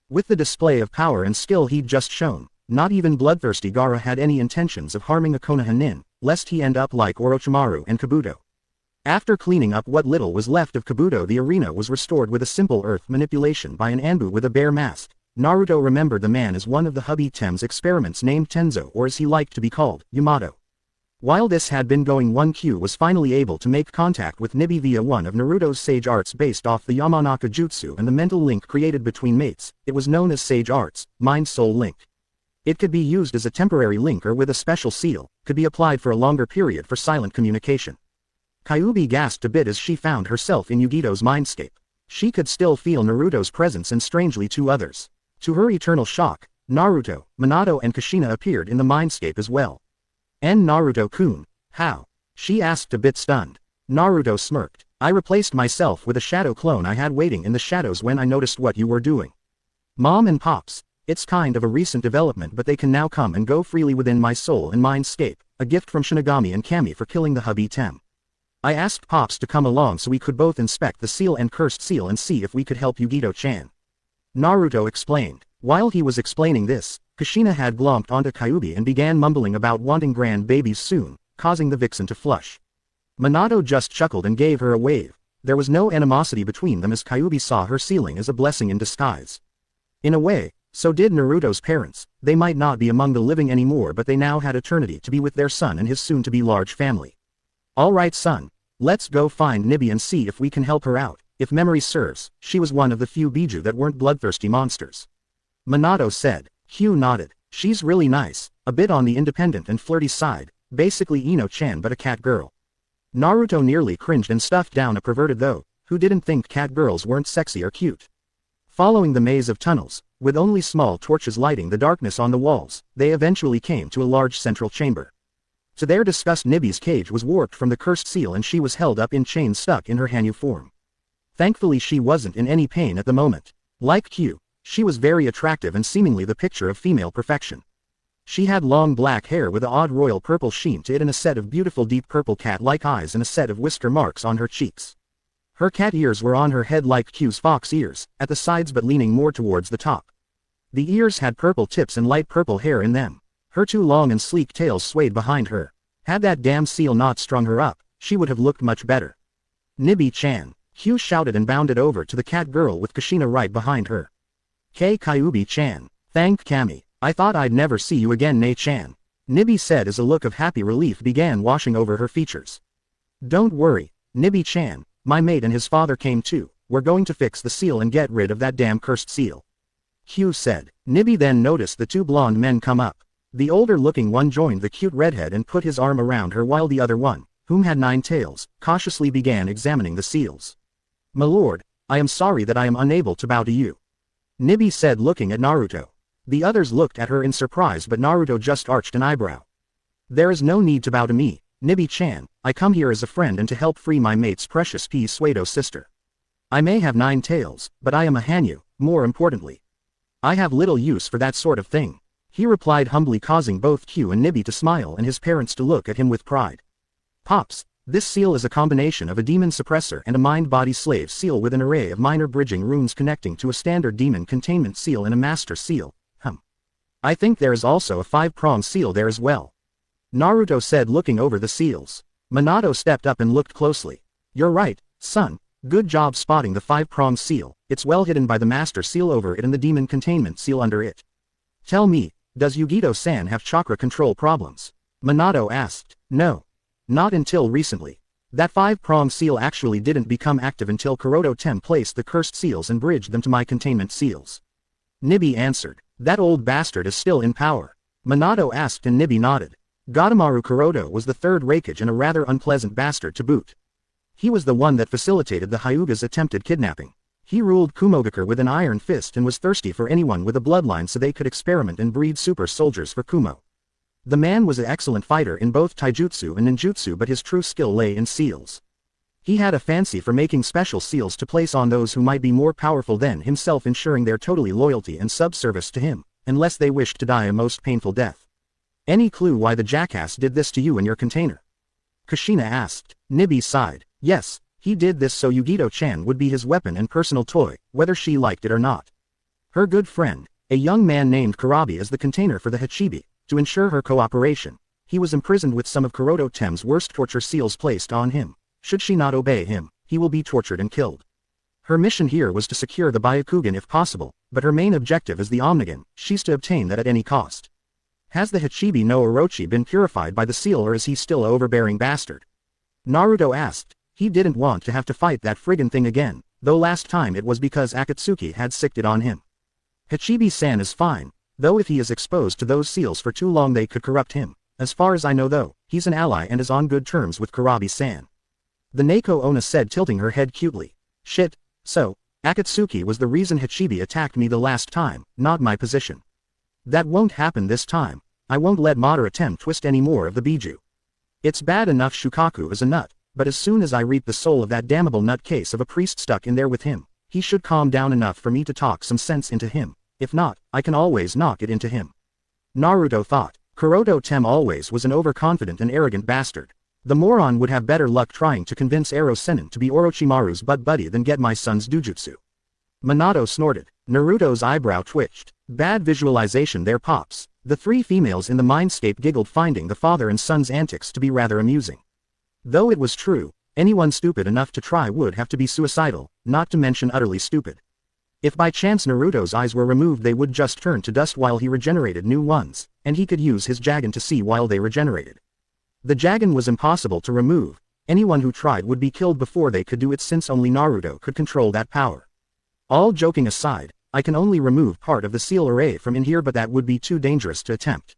With the display of power and skill he'd just shown, not even bloodthirsty Gaara had any intentions of harming a Konoha, lest he end up like Orochimaru and Kabuto. After cleaning up what little was left of Kabuto, the arena was restored with a simple earth manipulation by an Anbu with a bear mask. Naruto remembered the man as one of the hubby Tem's experiments named Tenzo, or as he liked to be called, Yamato. While this had been going, 1Q was finally able to make contact with Nibi via one of Naruto's sage arts based off the Yamanaka Jutsu and the mental link created between mates. It was known as sage arts, mind-soul link. It could be used as a temporary link or with a special seal, could be applied for a longer period for silent communication. Kyuubi gasped a bit as she found herself in Yugito's mindscape. She could still feel Naruto's presence and strangely two others. To her eternal shock, Naruto, Minato and Kushina appeared in the mindscape as well. Naruto-kun, how? She asked a bit stunned. Naruto smirked. I replaced myself with a shadow clone I had waiting in the shadows when I noticed what you were doing. Mom and Pops, it's kind of a recent development, but they can now come and go freely within my soul and mindscape, a gift from Shinigami and Kami for killing the hubby Tem. I asked Pops to come along so we could both inspect the seal and cursed seal and see if we could help Yugito-chan. Naruto explained. While he was explaining this, Kushina had glomped onto Kyuubi and began mumbling about wanting grand babies soon, causing the vixen to flush. Minato just chuckled and gave her a wave. There was no animosity between them as Kyuubi saw her sealing as a blessing in disguise. In a way, so did Naruto's parents. They might not be among the living anymore, but they now had eternity to be with their son and his soon-to-be large family. Alright son, let's go find Nibi and see if we can help her out. If memory serves, she was one of the few Biju that weren't bloodthirsty monsters. Minato said. Hugh nodded. She's really nice, a bit on the independent and flirty side, basically Ino-chan but a cat girl. Naruto nearly cringed and stuffed down a perverted though, who didn't think cat girls weren't sexy or cute. Following the maze of tunnels, with only small torches lighting the darkness on the walls, they eventually came to a large central chamber. To their disgust, Nibi's cage was warped from the cursed seal and she was held up in chains stuck in her Hanyu form. Thankfully she wasn't in any pain at the moment. Like Q, she was very attractive and seemingly the picture of female perfection. She had long black hair with an odd royal purple sheen to it and a set of beautiful deep purple cat-like eyes and a set of whisker marks on her cheeks. Her cat ears were on her head like Q's fox ears, at the sides but leaning more towards the top. The ears had purple tips and light purple hair in them. Her two long and sleek tails swayed behind her. Had that damn seal not strung her up, she would have looked much better. Nibi-chan. Hugh shouted and bounded over to the cat girl with Kushina right behind her. Kyuubi-chan. Thank Kami. I thought I'd never see you again, Nei-chan. Nibi said as a look of happy relief began washing over her features. Don't worry, Nibi-chan, my mate and his father came too. We're going to fix the seal and get rid of that damn cursed seal. Hugh said. Nibi then noticed the two blonde men come up. The older-looking one joined the cute redhead and put his arm around her while the other one, whom had 9 tails, cautiously began examining the seals. My lord, I am sorry that I am unable to bow to you. Nibi said looking at Naruto. The others looked at her in surprise but Naruto just arched an eyebrow. There is no need to bow to me, Nibi-chan, I come here as a friend and to help free my mate's precious Pseudo sister. I may have 9 tails, but I am a Hanyu, more importantly. I have little use for that sort of thing. He replied humbly, causing both Q and Nibi to smile and his parents to look at him with pride. Pops, this seal is a combination of a demon suppressor and a mind-body slave seal with an array of minor bridging runes connecting to a standard demon containment seal and a master seal. I think there is also a 5-prong seal there as well. Naruto said looking over the seals. Minato stepped up and looked closely. You're right, son. Good job spotting the 5-prong seal. It's well hidden by the master seal over it and the demon containment seal under it. Tell me, does Yugito-san have chakra control problems? Minato asked. No. Not until recently. That 5-prong seal actually didn't become active until Kuroto-tem placed the cursed seals and bridged them to my containment seals. Nibi answered. That old bastard is still in power. Minato asked and Nibi nodded. Gadomaru Kuroto was the third Raikage and a rather unpleasant bastard to boot. He was the one that facilitated the Hyuga's attempted kidnapping. He ruled Kumogakure with an iron fist and was thirsty for anyone with a bloodline so they could experiment and breed super soldiers for Kumo. The man was an excellent fighter in both taijutsu and ninjutsu but his true skill lay in seals. He had a fancy for making special seals to place on those who might be more powerful than himself, ensuring their totally loyalty and subservice to him, unless they wished to die a most painful death. Any clue why the jackass did this to you and your container? Kushina asked. Nibi sighed. Yes, he did this so Yugito-chan would be his weapon and personal toy, whether she liked it or not. Her good friend, a young man named Kurabi, is the container for the Hachibi. To ensure her cooperation, he was imprisoned with some of Kuroto Tem's worst torture seals placed on him. Should she not obey him, he will be tortured and killed. Her mission here was to secure the Byakugan if possible, but her main objective is the Omnigan. She's to obtain that at any cost. Has the Hachibi no Orochi been purified by the seal, or is he still an overbearing bastard? Naruto asked. He didn't want to have to fight that friggin' thing again, though last time it was because Akatsuki had sicked it on him. Hachibi-san is fine, though if he is exposed to those seals for too long they could corrupt him. As far as I know though, he's an ally and is on good terms with Kurabi-san. The Neko Onna said, tilting her head cutely. Shit, so, Akatsuki was the reason Hachibi attacked me the last time, not my position. That won't happen this time. I won't let Madara Tem twist any more of the Biju. It's bad enough Shukaku is a nut, but as soon as I reap the soul of that damnable nutcase of a priest stuck in there with him, he should calm down enough for me to talk some sense into him. If not, I can always knock it into him. Naruto thought. Kuroto Tem always was an overconfident and arrogant bastard. The moron would have better luck trying to convince Ero Sennin to be Orochimaru's butt buddy than get my son's dujutsu. Minato snorted. Naruto's eyebrow twitched. Bad visualization there, pops. The three females in the mindscape giggled, finding the father and son's antics to be rather amusing. Though it was true, anyone stupid enough to try would have to be suicidal, not to mention utterly stupid. If by chance Naruto's eyes were removed, they would just turn to dust while he regenerated new ones, and he could use his Jagan to see while they regenerated. The Jagan was impossible to remove. Anyone who tried would be killed before they could do it, since only Naruto could control that power. All joking aside, I can only remove part of the seal array from in here, but that would be too dangerous to attempt.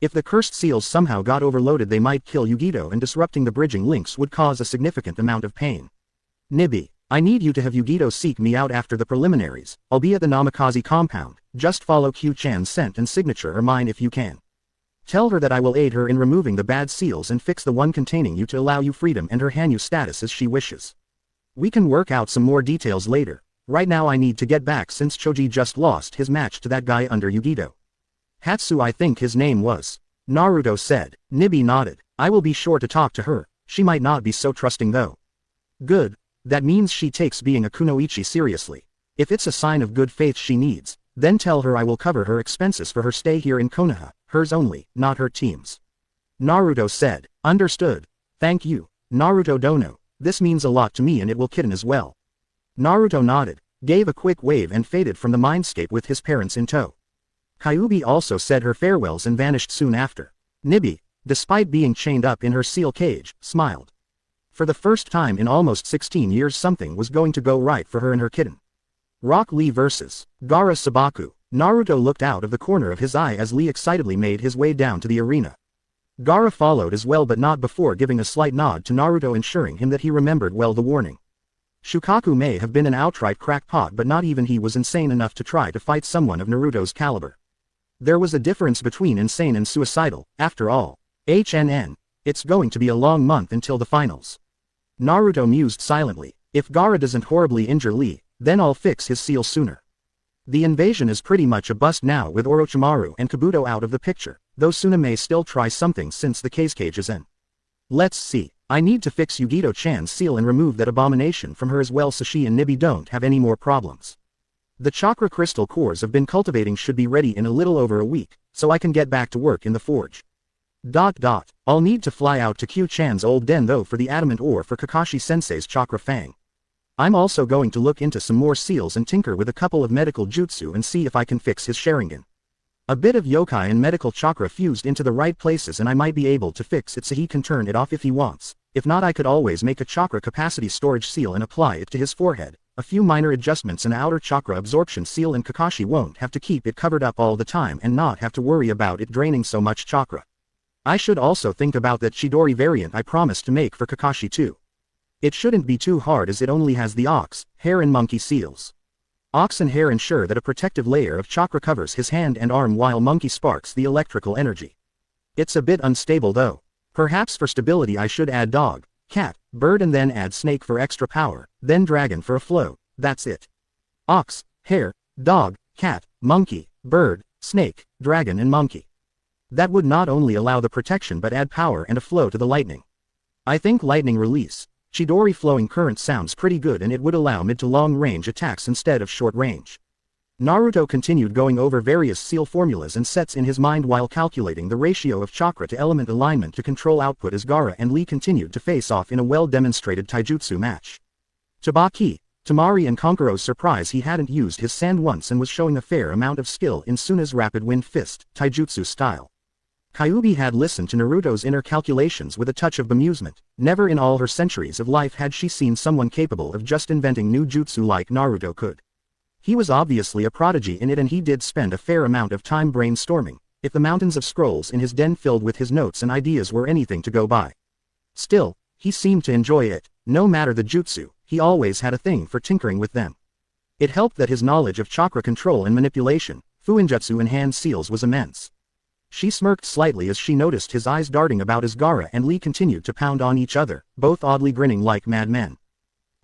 If the cursed seals somehow got overloaded, they might kill Yugito, and disrupting the bridging links would cause a significant amount of pain. Nibi, I need you to have Yugito seek me out after the preliminaries. I'll be at the Namikaze compound. Just follow Q-chan's scent and signature or mine if you can. Tell her that I will aid her in removing the bad seals and fix the one containing you to allow you freedom and her Hanyu status as she wishes. We can work out some more details later. Right now I need to get back since Choji just lost his match to that guy under Yugito. Hatsu, I think his name was. Naruto said. Nibi nodded. I will be sure to talk to her. She might not be so trusting though. Good. That means she takes being a kunoichi seriously. If it's a sign of good faith she needs, then tell her I will cover her expenses for her stay here in Konoha, hers only, not her team's. Naruto said. Understood. Thank you, Naruto Dono. This means a lot to me, and it will Kitten as well. Naruto nodded, gave a quick wave and faded from the mindscape with his parents in tow. Kyuubi also said her farewells and vanished soon after. Nibi, despite being chained up in her seal cage, smiled. For the first time in almost 16 years something was going to go right for her and her kitten. Rock Lee vs. Gaara Sabaku. Naruto looked out of the corner of his eye as Lee excitedly made his way down to the arena. Gaara followed as well, but not before giving a slight nod to Naruto, ensuring him that he remembered well the warning. Shukaku may have been an outright crackpot, but not even he was insane enough to try to fight someone of Naruto's caliber. There was a difference between insane and suicidal, after all. It's going to be a long month until the finals. Naruto mused silently. If Gaara doesn't horribly injure Lee, then I'll fix his seal sooner. The invasion is pretty much a bust now with Orochimaru and Kabuto out of the picture, though Suna may still try something since the cage is in. Let's see. I need to fix Yugito-chan's seal and remove that abomination from her as well so she and Nibi don't have any more problems. The chakra crystal cores I've been cultivating should be ready in a little over a week, so I can get back to work in the forge. I'll need to fly out to Q-chan's old den though for the adamant ore for Kakashi-sensei's chakra fang. I'm also going to look into some more seals and tinker with a couple of medical jutsu and see if I can fix his Sharingan. A bit of yokai and medical chakra fused into the right places and I might be able to fix it so he can turn it off if he wants. If not, I could always make a chakra capacity storage seal and apply it to his forehead. A few minor adjustments and outer chakra absorption seal, and Kakashi won't have to keep it covered up all the time and not have to worry about it draining so much chakra. I should also think about that Chidori variant I promised to make for Kakashi too. It shouldn't be too hard as it only has the ox, hare and monkey seals. Ox and hare ensure that a protective layer of chakra covers his hand and arm while monkey sparks the electrical energy. It's a bit unstable though. Perhaps for stability I should add dog, cat, bird and then add snake for extra power, then dragon for a flow, that's it. Ox, hare, dog, cat, monkey, bird, snake, dragon and monkey. That would not only allow the protection but add power and a flow to the lightning. I think lightning release. Chidori flowing current sounds pretty good and it would allow mid to long range attacks instead of short range. Naruto continued going over various seal formulas and sets in his mind while calculating the ratio of chakra to element alignment to control output as Gaara and Lee continued to face off in a well-demonstrated taijutsu match. To Baki, Temari and Konkuro's surprise, he hadn't used his sand once and was showing a fair amount of skill in Suna's rapid wind fist, taijutsu style. Kyuubi had listened to Naruto's inner calculations with a touch of bemusement. Never in all her centuries of life had she seen someone capable of just inventing new jutsu like Naruto could. He was obviously a prodigy in it and he did spend a fair amount of time brainstorming, if the mountains of scrolls in his den filled with his notes and ideas were anything to go by. Still, he seemed to enjoy it. No matter the jutsu, he always had a thing for tinkering with them. It helped that his knowledge of chakra control and manipulation, fuinjutsu and hand seals was immense. She smirked slightly as she noticed his eyes darting about as Gaara and Lee continued to pound on each other, both oddly grinning like madmen.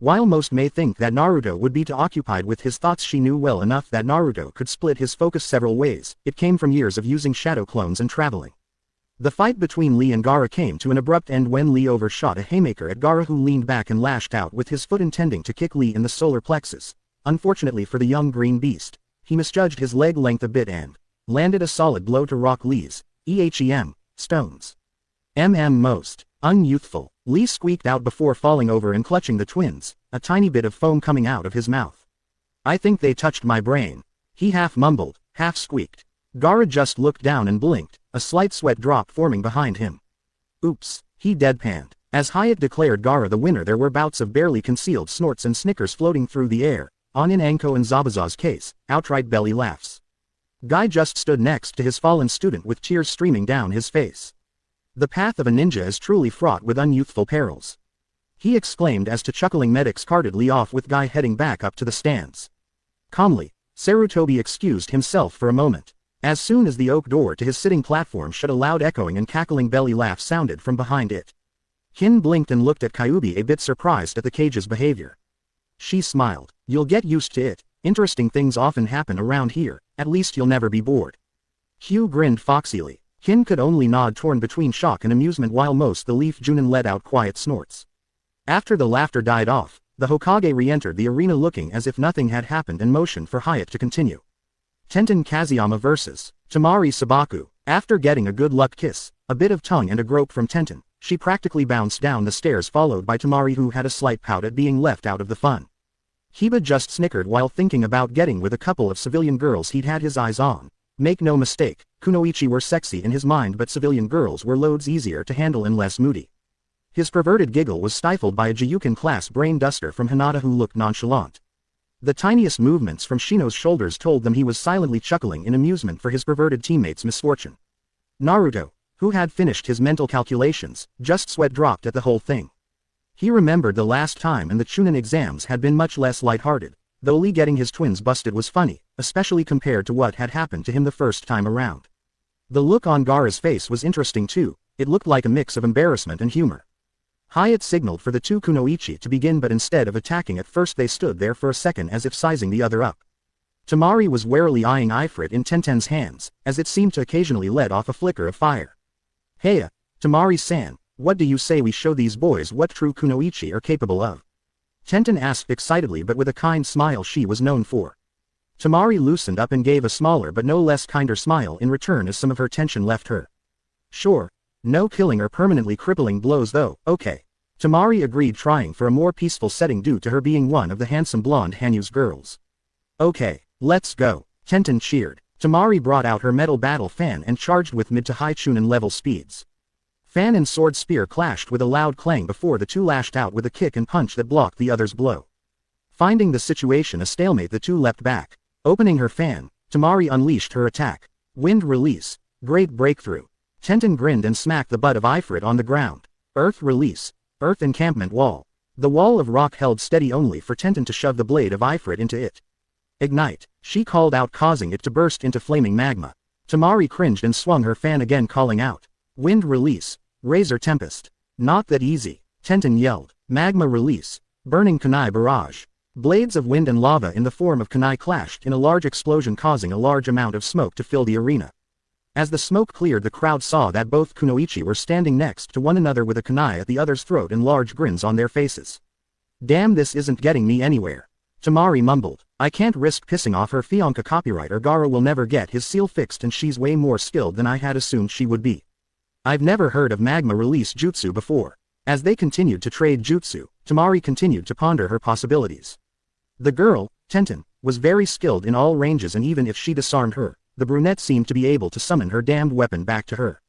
While most may think that Naruto would be too occupied with his thoughts, she knew well enough that Naruto could split his focus several ways. It came from years of using shadow clones and traveling. The fight between Lee and Gaara came to an abrupt end when Lee overshot a haymaker at Gaara, who leaned back and lashed out with his foot intending to kick Lee in the solar plexus. Unfortunately for the young green beast, he misjudged his leg length a bit and landed a solid blow to rock Lee's stones. Most unyouthful, Lee squeaked out before falling over and clutching the twins, a tiny bit of foam coming out of his mouth. I think they touched my brain. He half mumbled, half squeaked. Gaara just looked down and blinked, a slight sweat drop forming behind him. Oops, he deadpanned. As Hyatt declared Gaara the winner, there were bouts of barely concealed snorts and snickers floating through the air. On in Anko and Zabuza's case, outright belly laughs. Guy just stood next to his fallen student with tears streaming down his face. The path of a ninja is truly fraught with unyouthful perils. He exclaimed as two chuckling medics carted Lee off with Guy heading back up to the stands. Calmly, Sarutobi excused himself for a moment. As soon as the oak door to his sitting platform shut, a loud echoing and cackling belly laugh sounded from behind it. Kin blinked and looked at Kyuubi, a bit surprised at the cage's behavior. She smiled. You'll get used to it. Interesting things often happen around here. At least you'll never be bored. Hugh grinned foxily. Kin could only nod, torn between shock and amusement, while most the Leaf Junin let out quiet snorts. After the laughter died off, the Hokage re-entered the arena looking as if nothing had happened and motioned for Hyatt to continue. Tenten Kazuyama vs. Temari Sabaku. After getting a good luck kiss, a bit of tongue and a grope from Tenten, she practically bounced down the stairs, followed by Temari, who had a slight pout at being left out of the fun. Hiba just snickered while thinking about getting with a couple of civilian girls he'd had his eyes on. Make no mistake, kunoichi were sexy in his mind, but civilian girls were loads easier to handle and less moody. His perverted giggle was stifled by a Jiyukin-class brain duster from Hinata, who looked nonchalant. The tiniest movements from Shino's shoulders told them he was silently chuckling in amusement for his perverted teammate's misfortune. Naruto, who had finished his mental calculations, just sweat dropped at the whole thing. He remembered the last time and the Chunin exams had been much less lighthearted, though Lee getting his twins busted was funny, especially compared to what had happened to him the first time around. The look on Gaara's face was interesting too. It looked like a mix of embarrassment and humor. Hyatt signaled for the two kunoichi to begin, but instead of attacking at first they stood there for a second as if sizing the other up. Temari was warily eyeing Ifrit in Tenten's hands, as it seemed to occasionally let off a flicker of fire. Heya, Temari-san, what do you say we show these boys what true kunoichi are capable of? Tenten asked excitedly, but with a kind smile she was known for. Temari loosened up and gave a smaller but no less kinder smile in return as some of her tension left her. Sure. No killing or permanently crippling blows though, okay. Temari agreed, trying for a more peaceful setting due to her being one of the handsome blonde Hanyu's girls. Okay, let's go, Tenten cheered. Temari brought out her metal battle fan and charged with mid to high Chunin level speeds. Fan and sword spear clashed with a loud clang before the two lashed out with a kick and punch that blocked the other's blow. Finding the situation a stalemate, the two leapt back. Opening her fan, Temari unleashed her attack. Wind release. Great breakthrough. Tenten grinned and smacked the butt of Ifrit on the ground. Earth release. Earth encampment wall. The wall of rock held steady only for Tenten to shove the blade of Ifrit into it. Ignite, she called out, causing it to burst into flaming magma. Temari cringed and swung her fan again, calling out. Wind release. Razor tempest. Not that easy. Tenten yelled. Magma release. Burning kunai barrage. Blades of wind and lava in the form of kunai clashed in a large explosion, causing a large amount of smoke to fill the arena. As the smoke cleared, the crowd saw that both kunoichi were standing next to one another with a kunai at the other's throat and large grins on their faces. Damn, this isn't getting me anywhere. Temari mumbled. I can't risk pissing off her fiancé copyright or Gaara will never get his seal fixed, and she's way more skilled than I had assumed she would be. I've never heard of magma release jutsu before. As they continued to trade jutsu, Temari continued to ponder her possibilities. The girl, Tenten, was very skilled in all ranges, and even if she disarmed her, the brunette seemed to be able to summon her damned weapon back to her.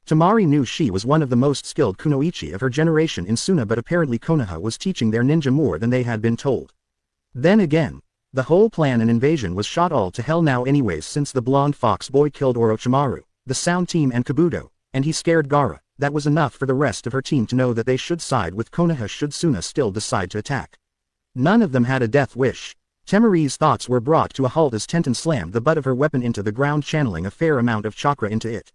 Temari knew she was one of the most skilled kunoichi of her generation in Suna, but apparently Konoha was teaching their ninja more than they had been told. Then again, the whole plan and invasion was shot all to hell now anyways, since the blonde fox boy killed Orochimaru, the Sound Team and Kabuto, and he scared Gaara. That was enough for the rest of her team to know that they should side with Konoha should Suna still decide to attack. None of them had a death wish. Temari's thoughts were brought to a halt as Tenten slammed the butt of her weapon into the ground, channeling a fair amount of chakra into it.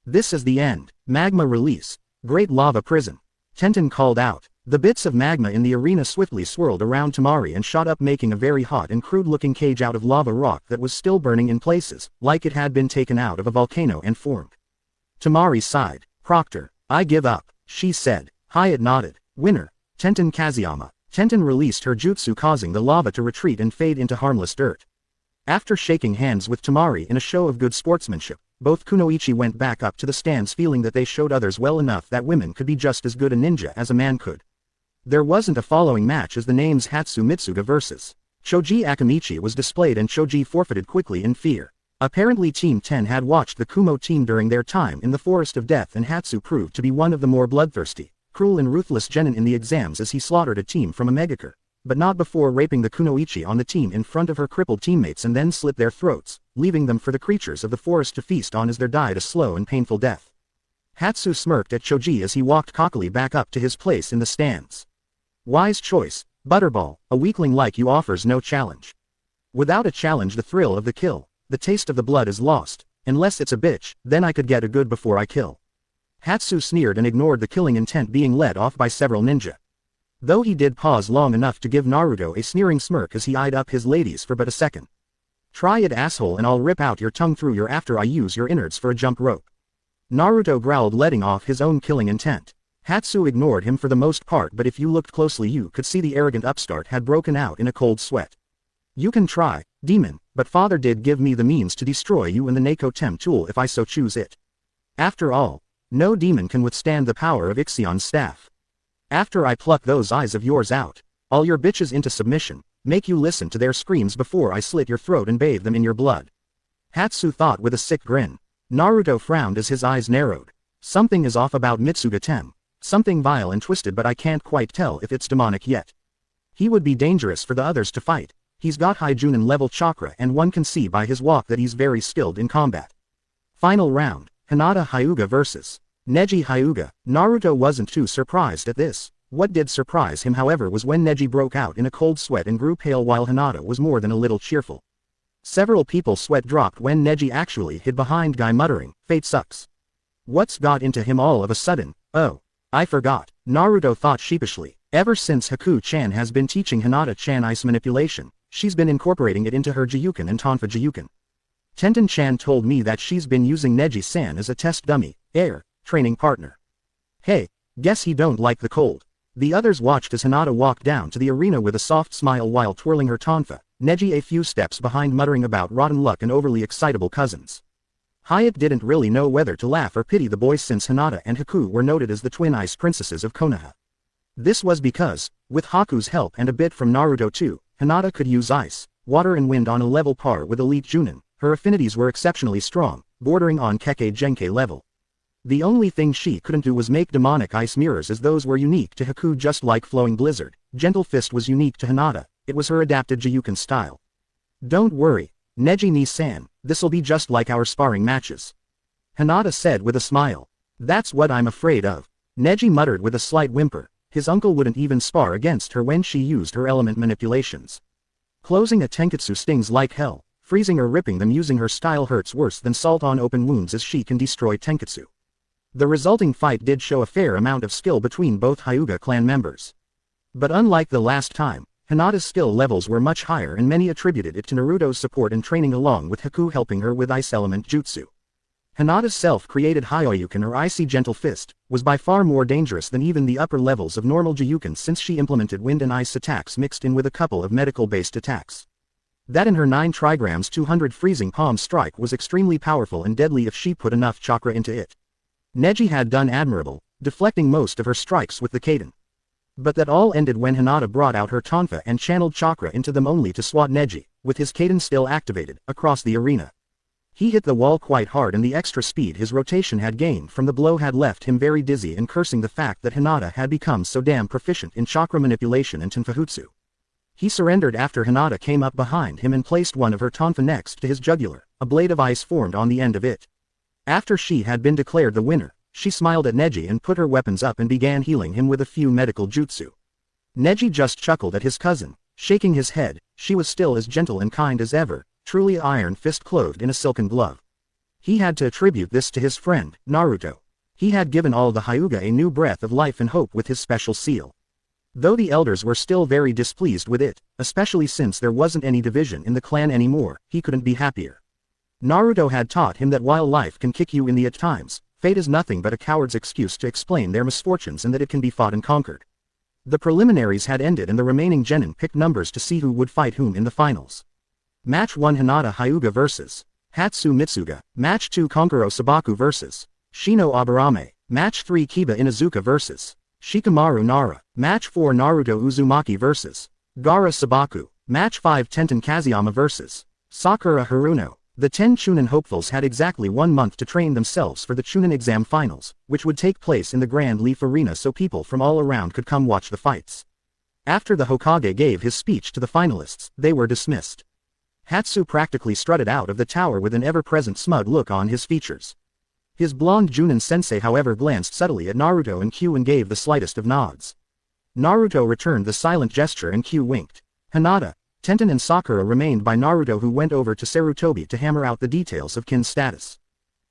This is the end. Magma release. Great lava prison. Tenten called out. The bits of magma in the arena swiftly swirled around Temari and shot up, making a very hot and crude-looking cage out of lava rock that was still burning in places, like it had been taken out of a volcano and formed. Temari sighed. Proctor, I give up, she said. Hyatt nodded. Winner. Tenten Kazuyama. Tenten released her jutsu, causing the lava to retreat and fade into harmless dirt. After shaking hands with Temari in a show of good sportsmanship, both kunoichi went back up to the stands, feeling that they showed others well enough that women could be just as good a ninja as a man could. There wasn't a following match as the names Hatsu Mitsuga vs. Choji Akamichi was displayed, and Choji forfeited quickly in fear. Apparently Team 10 had watched the Kumo team during their time in the Forest of Death, and Hatsu proved to be one of the more bloodthirsty, cruel and ruthless genin in the exams, as he slaughtered a team from a megakure, but not before raping the kunoichi on the team in front of her crippled teammates and then slit their throats, leaving them for the creatures of the forest to feast on as they died a slow and painful death. Hatsu smirked at Choji as he walked cockily back up to his place in the stands. Wise choice, Butterball. A weakling like you offers no challenge. Without a challenge, the thrill of the kill, the taste of the blood is lost. Unless it's a bitch, then I could get a good before I kill. Hatsu sneered and ignored the killing intent being led off by several ninja. Though he did pause long enough to give Naruto a sneering smirk as he eyed up his ladies for but a second. Try it, asshole, and I'll rip out your tongue through your after I use your innards for a jump rope. Naruto growled, letting off his own killing intent. Hatsu ignored him for the most part, but if you looked closely you could see the arrogant upstart had broken out in a cold sweat. You can try, demon, but father did give me the means to destroy you and the Neko Tem tool if I so choose it. After all, no demon can withstand the power of Ixion's staff. After I pluck those eyes of yours out, all your bitches into submission, make you listen to their screams before I slit your throat and bathe them in your blood. Hatsu thought with a sick grin. Naruto frowned as his eyes narrowed. Something is off about Mitsuga Tem. Something vile and twisted, but I can't quite tell if it's demonic yet. He would be dangerous for the others to fight. He's got high Junin level chakra, and one can see by his walk that he's very skilled in combat. Final round, Hinata Hyuga vs. Neji Hyuga. Naruto wasn't too surprised at this. What did surprise him, however, was when Neji broke out in a cold sweat and grew pale while Hinata was more than a little cheerful. Several people's sweat dropped when Neji actually hid behind Guy, muttering, "Fate sucks." What's got into him all of a sudden? Oh, I forgot. Naruto thought sheepishly. Ever since Haku-chan has been teaching Hinata-chan ice manipulation, she's been incorporating it into her Jiyuken and Tonfa Jiyuken. Tenten-chan told me that she's been using Neji-san as a test dummy, training partner. Hey, guess he don't like the cold. The others watched as Hinata walked down to the arena with a soft smile while twirling her tonfa, Neji a few steps behind, muttering about rotten luck and overly excitable cousins. Hyatt didn't really know whether to laugh or pity the boys, since Hinata and Haku were noted as the twin ice princesses of Konoha. This was because, with Haku's help and a bit from Naruto too, Hinata could use ice, water and wind on a level par with elite Junin. Her affinities were exceptionally strong, bordering on Kekkei Genkai level. The only thing she couldn't do was make demonic ice mirrors, as those were unique to Haku, just like Flowing Blizzard. Gentle Fist was unique to Hinata. It was her adapted Jiyuken style. Don't worry, Neji-ni-san, this'll be just like our sparring matches. Hinata said with a smile. That's what I'm afraid of. Neji muttered with a slight whimper. His uncle wouldn't even spar against her when she used her element manipulations. Closing a tenketsu stings like hell. Freezing or ripping them using her style hurts worse than salt on open wounds, as she can destroy tenketsu. The resulting fight did show a fair amount of skill between both Hyuga clan members. But unlike the last time, Hinata's skill levels were much higher and many attributed it to Naruto's support and training along with Haku helping her with Ice Element Jutsu. Hinata's self-created Hyoyuken or Icy Gentle Fist, was by far more dangerous than even the upper levels of normal Jyuken since she implemented wind and ice attacks mixed in with a couple of medical-based attacks. That and her 9 trigrams 200 freezing palm strike was extremely powerful and deadly if she put enough chakra into it. Neji had done admirable, deflecting most of her strikes with the Kaden. But that all ended when Hinata brought out her tonfa and channeled chakra into them only to swat Neji, with his Kaden still activated, across the arena. He hit the wall quite hard and the extra speed his rotation had gained from the blow had left him very dizzy and cursing the fact that Hinata had become so damn proficient in chakra manipulation and Tenfajutsu. He surrendered after Hinata came up behind him and placed one of her tonfa next to his jugular, a blade of ice formed on the end of it. After she had been declared the winner, she smiled at Neji and put her weapons up and began healing him with a few medical jutsu. Neji just chuckled at his cousin, shaking his head. She was still as gentle and kind as ever, truly an iron fist clothed in a silken glove. He had to attribute this to his friend, Naruto. He had given all the Hyuga a new breath of life and hope with his special seal. Though the elders were still very displeased with it, especially since there wasn't any division in the clan anymore, he couldn't be happier. Naruto had taught him that while life can kick you in the at times, fate is nothing but a coward's excuse to explain their misfortunes and that it can be fought and conquered. The preliminaries had ended and the remaining genin picked numbers to see who would fight whom in the finals. Match 1 Hinata Hyuga vs. Hatsu Mitsuga. Match 2 Konkuro Sabaku vs. Shino Aburame. Match 3 Kiba Inuzuka vs. Shikamaru Nara. Match 4 Naruto Uzumaki vs. Gaara Sabaku. Match 5 Tenten Kazuyama vs. Sakura Haruno. The 10 Chunin hopefuls had exactly 1 month to train themselves for the Chunin exam finals, which would take place in the Grand Leaf Arena so people from all around could come watch the fights. After the Hokage gave his speech to the finalists, they were dismissed. Hatsu practically strutted out of the tower with an ever-present smug look on his features. His blonde Junin sensei however glanced subtly at Naruto and Q and gave the slightest of nods. Naruto returned the silent gesture and Q winked. Hinata, Tenten and Sakura remained by Naruto who went over to Sarutobi to hammer out the details of Kin's status.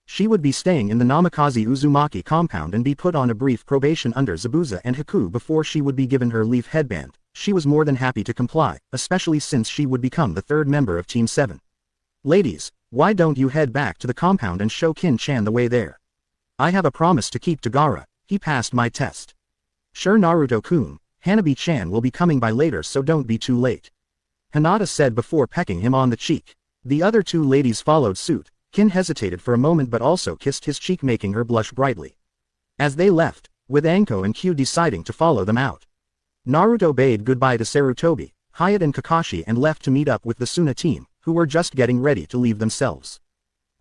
She would be staying in the Namikaze Uzumaki compound and be put on a brief probation under Zabuza and Haku before she would be given her leaf headband. She was more than happy to comply, especially since she would become the 3rd member of Team 7. Ladies, why don't you head back to the compound and show Kin-chan the way there? I have a promise to keep to Gaara. He passed my test. Sure Naruto-kun, Hanabi-chan will be coming by later so don't be too late. Hinata said before pecking him on the cheek. The other 2 ladies followed suit. Kin hesitated for a moment but also kissed his cheek making her blush brightly. As they left, with Anko and Q deciding to follow them out. Naruto bade goodbye to Sarutobi, Hayate and Kakashi and left to meet up with the Suna team, who were just getting ready to leave themselves.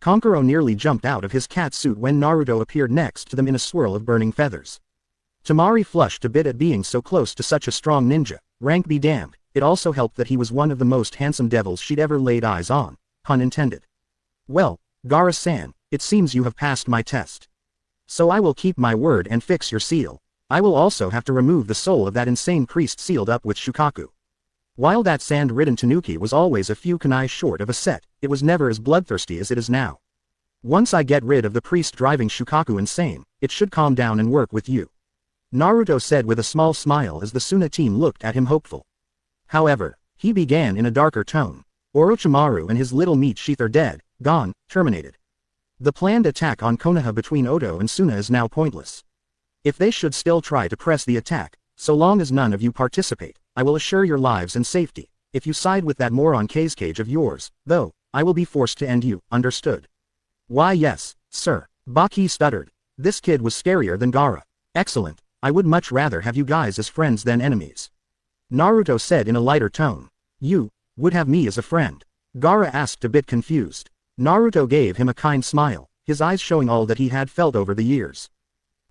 Konkuro nearly jumped out of his cat suit when Naruto appeared next to them in a swirl of burning feathers. Tamari flushed a bit at being so close to such a strong ninja, rank be damned. It also helped that he was one of the most handsome devils she'd ever laid eyes on, pun intended. Well, Gaara-san, it seems you have passed my test. So I will keep my word and fix your seal. I will also have to remove the soul of that insane priest sealed up with Shukaku. While that sand-ridden tanuki was always a few kunai short of a set, it was never as bloodthirsty as it is now. Once I get rid of the priest driving Shukaku insane, it should calm down and work with you. Naruto said with a small smile as the Suna team looked at him hopeful. However, he began in a darker tone. Orochimaru and his little meat sheath are dead, gone, terminated. The planned attack on Konoha between Oto and Suna is now pointless. If they should still try to press the attack, so long as none of you participate, I will assure your lives and safety. If you side with that moron Cage of yours, though, I will be forced to end you, understood? Why yes, sir. Baki stuttered. This kid was scarier than Gaara. Excellent, I would much rather have you guys as friends than enemies. Naruto said in a lighter tone. You would have me as a friend? Gaara asked a bit confused. Naruto gave him a kind smile, his eyes showing all that he had felt over the years.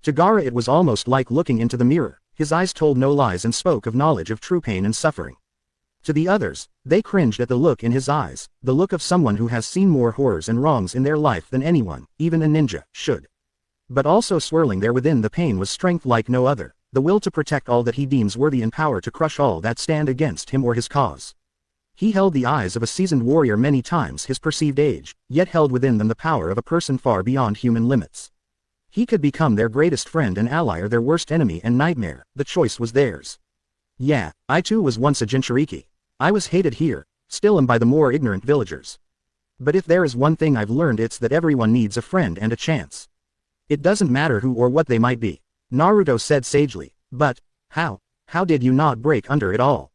To Gaara it was almost like looking into the mirror, his eyes told no lies and spoke of knowledge of true pain and suffering. To the others, they cringed at the look in his eyes, the look of someone who has seen more horrors and wrongs in their life than anyone, even a ninja, should. But also swirling there within the pain was strength like no other, the will to protect all that he deems worthy and power to crush all that stand against him or his cause. He held the eyes of a seasoned warrior many times his perceived age, yet held within them the power of a person far beyond human limits. He could become their greatest friend and ally or their worst enemy and nightmare. The choice was theirs. Yeah, I too was once a Jinchuriki. I was hated here, still am by the more ignorant villagers. But if there is one thing I've learned, it's that everyone needs a friend and a chance. It doesn't matter who or what they might be, Naruto said sagely. But, how did you not break under it all?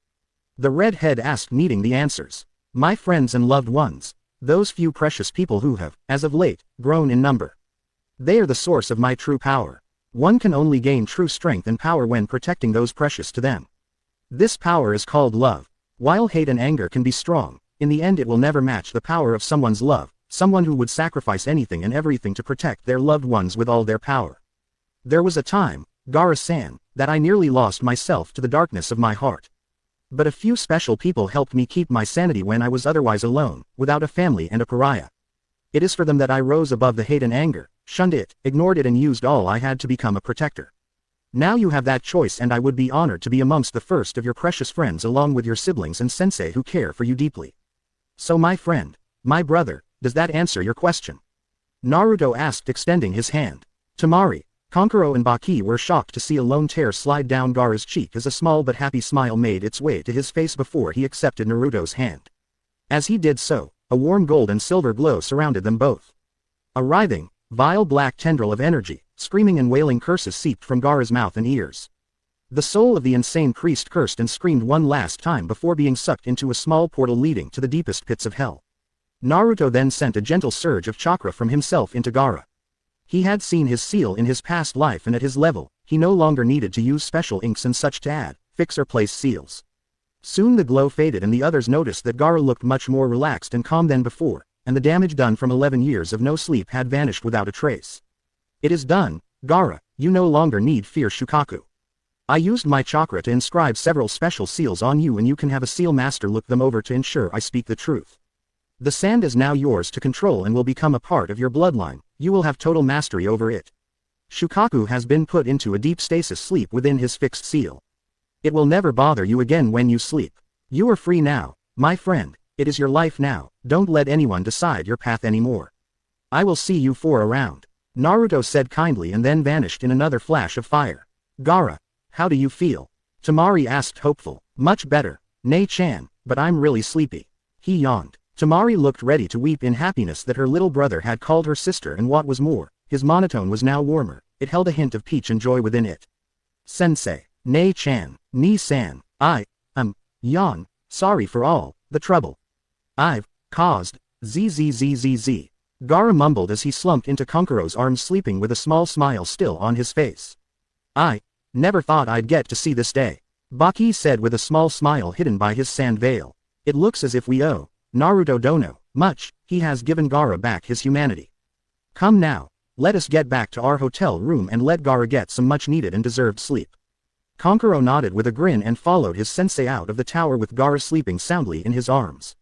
The redhead asked, needing the answers. My friends and loved ones. Those few precious people who have, as of late, grown in number. They are the source of my true power. One can only gain true strength and power when protecting those precious to them. This power is called love. While hate and anger can be strong, in the end it will never match the power of someone's love, someone who would sacrifice anything and everything to protect their loved ones with all their power. There was a time, Gaara-san, that I nearly lost myself to the darkness of my heart. But a few special people helped me keep my sanity when I was otherwise alone, without a family and a pariah. It is for them that I rose above the hate and anger, shunned it, ignored it and used all I had to become a protector. Now you have that choice and I would be honored to be amongst the first of your precious friends along with your siblings and sensei who care for you deeply. So my friend, my brother, does that answer your question? Naruto asked, extending his hand. Temari, Kankuro and Baki were shocked to see a lone tear slide down Gaara's cheek as a small but happy smile made its way to his face before he accepted Naruto's hand. As he did so, a warm gold and silver glow surrounded them both. A writhing, vile black tendril of energy, screaming and wailing curses seeped from Gaara's mouth and ears. The soul of the insane priest cursed and screamed one last time before being sucked into a small portal leading to the deepest pits of hell. Naruto then sent a gentle surge of chakra from himself into Gaara. He had seen his seal in his past life and at his level, he no longer needed to use special inks and such to add, fix or place seals. Soon the glow faded and the others noticed that Gaara looked much more relaxed and calm than before, and the damage done from 11 years of no sleep had vanished without a trace. It is done, Gaara, you no longer need fear Shukaku. I used my chakra to inscribe several special seals on you and you can have a seal master look them over to ensure I speak the truth. The sand is now yours to control and will become a part of your bloodline, you will have total mastery over it. Shukaku has been put into a deep stasis sleep within his fixed seal. It will never bother you again when you sleep. You are free now, my friend, it is your life now, don't let anyone decide your path anymore. I will see you four around. Naruto said kindly and then vanished in another flash of fire. Gaara, how do you feel? Temari asked hopeful. Much better, Nei-chan, but I'm really sleepy. He yawned. Temari looked ready to weep in happiness that her little brother had called her sister and what was more, his monotone was now warmer, it held a hint of peach and joy within it. Sensei, Nei-chan, Ni-san, yawn, sorry for all, the trouble I've caused, zzzzz. Gaara mumbled as he slumped into Kankuro's arms sleeping with a small smile still on his face. I never thought I'd get to see this day. Baki said with a small smile hidden by his sand veil. It looks as if we owe Naruto Dono much, he has given Gaara back his humanity. Come now, let us get back to our hotel room and let Gaara get some much needed and deserved sleep. Kankuro nodded with a grin and followed his sensei out of the tower with Gaara sleeping soundly in his arms.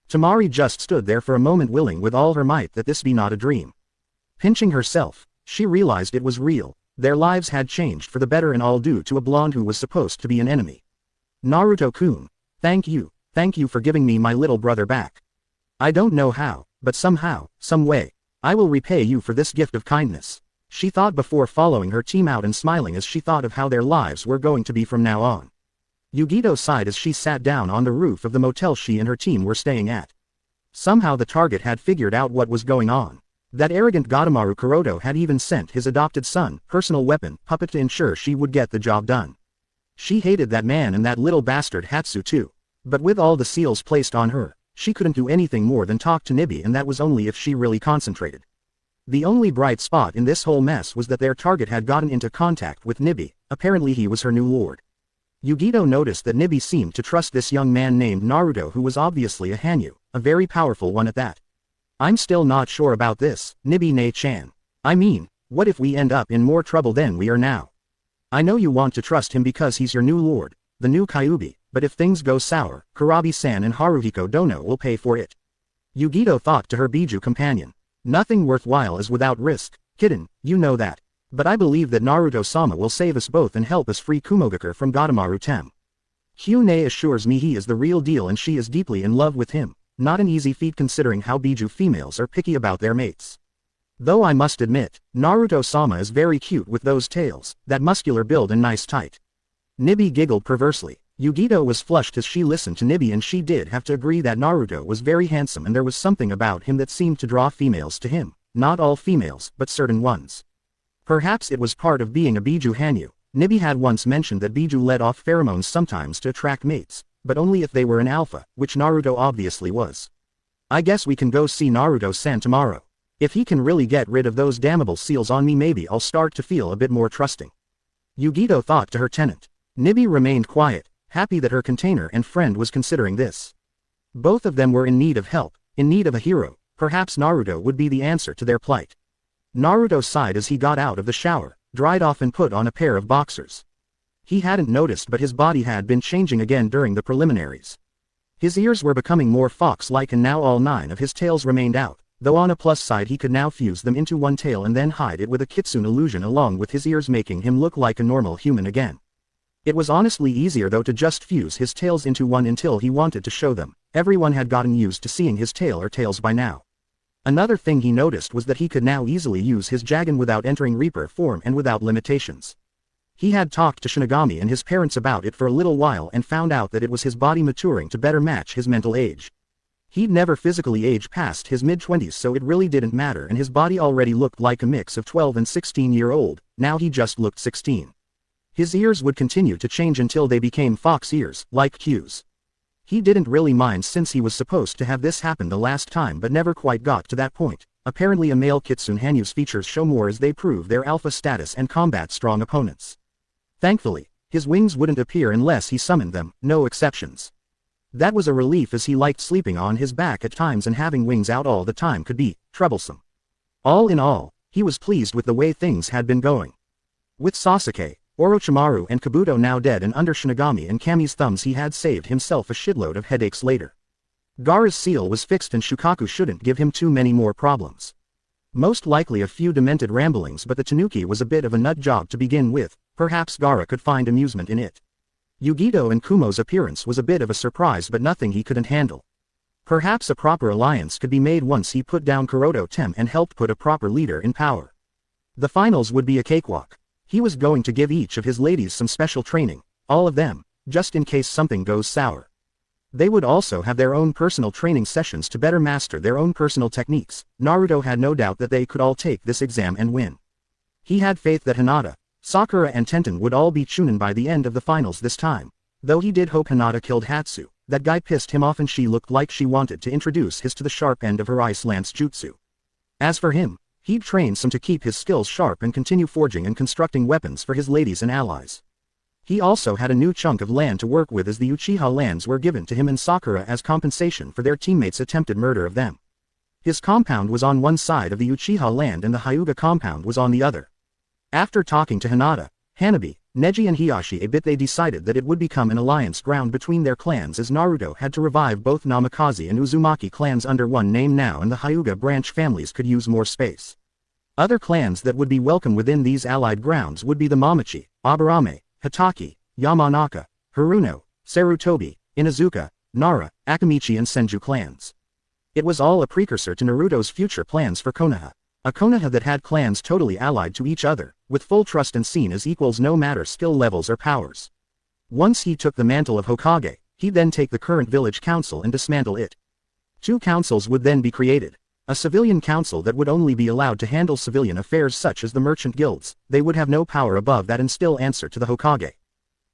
Temari just stood there for a moment willing with all her might that this be not a dream. Pinching herself, she realized it was real, their lives had changed for the better and all due to a blonde who was supposed to be an enemy. Naruto-kun, thank you for giving me my little brother back. I don't know how, but somehow, some way, I will repay you for this gift of kindness. She thought before following her team out and smiling as she thought of how their lives were going to be from now on. Yugito sighed as she sat down on the roof of the motel she and her team were staying at. Somehow the target had figured out what was going on. That arrogant Gadomaru Kuroto had even sent his adopted son, personal weapon, puppet to ensure she would get the job done. She hated that man and that little bastard Hatsu too. But with all the seals placed on her, she couldn't do anything more than talk to Nibi and that was only if she really concentrated. The only bright spot in this whole mess was that their target had gotten into contact with Nibi, apparently he was her new lord. Yugito noticed that Nibi seemed to trust this young man named Naruto who was obviously a Hanyu, a very powerful one at that. I'm still not sure about this, Nibi Nei-chan. I mean, what if we end up in more trouble than we are now? I know you want to trust him because he's your new lord, the new Kyuubi, but if things go sour, Kurabi-san and Haruhiko Dono will pay for it. Yugito thought to her Biju companion. Nothing worthwhile is without risk, kitten, you know that. But I believe that Naruto-sama will save us both and help us free Kumogakure from Gadomaru Tem. Hyuga assures me he is the real deal and she is deeply in love with him, not an easy feat considering how Biju females are picky about their mates. Though I must admit, Naruto-sama is very cute with those tails, that muscular build and nice tight. Nibby giggled perversely. Yugito was flushed as she listened to Nibby, and she did have to agree that Naruto was very handsome and there was something about him that seemed to draw females to him. Not all females, but certain ones. Perhaps it was part of being a Biju Hanyu. Nibby had once mentioned that Biju let off pheromones sometimes to attract mates, but only if they were an alpha, which Naruto obviously was. I guess we can go see Naruto-san tomorrow. If he can really get rid of those damnable seals on me, maybe I'll start to feel a bit more trusting. Yugito thought to her tenant. Nibby remained quiet, happy that her container and friend was considering this. Both of them were in need of help, in need of a hero. Perhaps Naruto would be the answer to their plight. Naruto sighed as he got out of the shower, dried off and put on a pair of boxers. He hadn't noticed, but his body had been changing again during the preliminaries. His ears were becoming more fox-like and now all 9 of his tails remained out, though on a plus side he could now fuse them into one tail and then hide it with a kitsune illusion along with his ears, making him look like a normal human again. It was honestly easier though to just fuse his tails into one until he wanted to show them. Everyone had gotten used to seeing his tail or tails by now. Another thing he noticed was that he could now easily use his Jagan without entering Reaper form and without limitations. He had talked to Shinigami and his parents about it for a little while and found out that it was his body maturing to better match his mental age. He'd never physically aged past his mid-20s, so it really didn't matter, and his body already looked like a mix of 12 and 16-year-old, now he just looked 16. His ears would continue to change until they became fox ears, like Q's. He didn't really mind since he was supposed to have this happen the last time but never quite got to that point. Apparently a male Kitsune Hanyu's features show more as they prove their alpha status and combat strong opponents. Thankfully, his wings wouldn't appear unless he summoned them, no exceptions. That was a relief as he liked sleeping on his back at times, and having wings out all the time could be troublesome. All in all, he was pleased with the way things had been going. With Sasuke, Orochimaru and Kabuto now dead and under Shinigami and Kami's thumbs, he had saved himself a shitload of headaches later. Gaara's seal was fixed and Shukaku shouldn't give him too many more problems. Most likely a few demented ramblings, but the Tanuki was a bit of a nut job to begin with. Perhaps Gaara could find amusement in it. Yugito and Kumo's appearance was a bit of a surprise, but nothing he couldn't handle. Perhaps a proper alliance could be made once he put down Kuroto Tem and helped put a proper leader in power. The finals would be a cakewalk. He was going to give each of his ladies some special training, all of them, just in case something goes sour. They would also have their own personal training sessions to better master their own personal techniques. Naruto had no doubt that they could all take this exam and win. He had faith that Hinata, Sakura and Tenten would all be Chunin by the end of the finals this time, though he did hope Hinata killed Hatsu. That guy pissed him off and she looked like she wanted to introduce his to the sharp end of her ice lance jutsu. As for him, he'd train some to keep his skills sharp and continue forging and constructing weapons for his ladies and allies. He also had a new chunk of land to work with, as the Uchiha lands were given to him and Sakura as compensation for their teammates' attempted murder of them. His compound was on one side of the Uchiha land and the Hyuga compound was on the other. After talking to Hinata, Hanabi, Neji and Hiyashi a bit, they decided that it would become an alliance ground between their clans, as Naruto had to revive both Namikaze and Uzumaki clans under one name now, and the Hyuga branch families could use more space. Other clans that would be welcome within these allied grounds would be the Mamachi, Aburame, Hatake, Yamanaka, Haruno, Sarutobi, Inazuka, Nara, Akamichi and Senju clans. It was all a precursor to Naruto's future plans for Konoha. A Konoha that had clans totally allied to each other, with full trust and seen as equals no matter skill levels or powers. Once he took the mantle of Hokage, he'd then take the current village council and dismantle it. 2 councils would then be created. A civilian council that would only be allowed to handle civilian affairs such as the merchant guilds. They would have no power above that and still answer to the Hokage.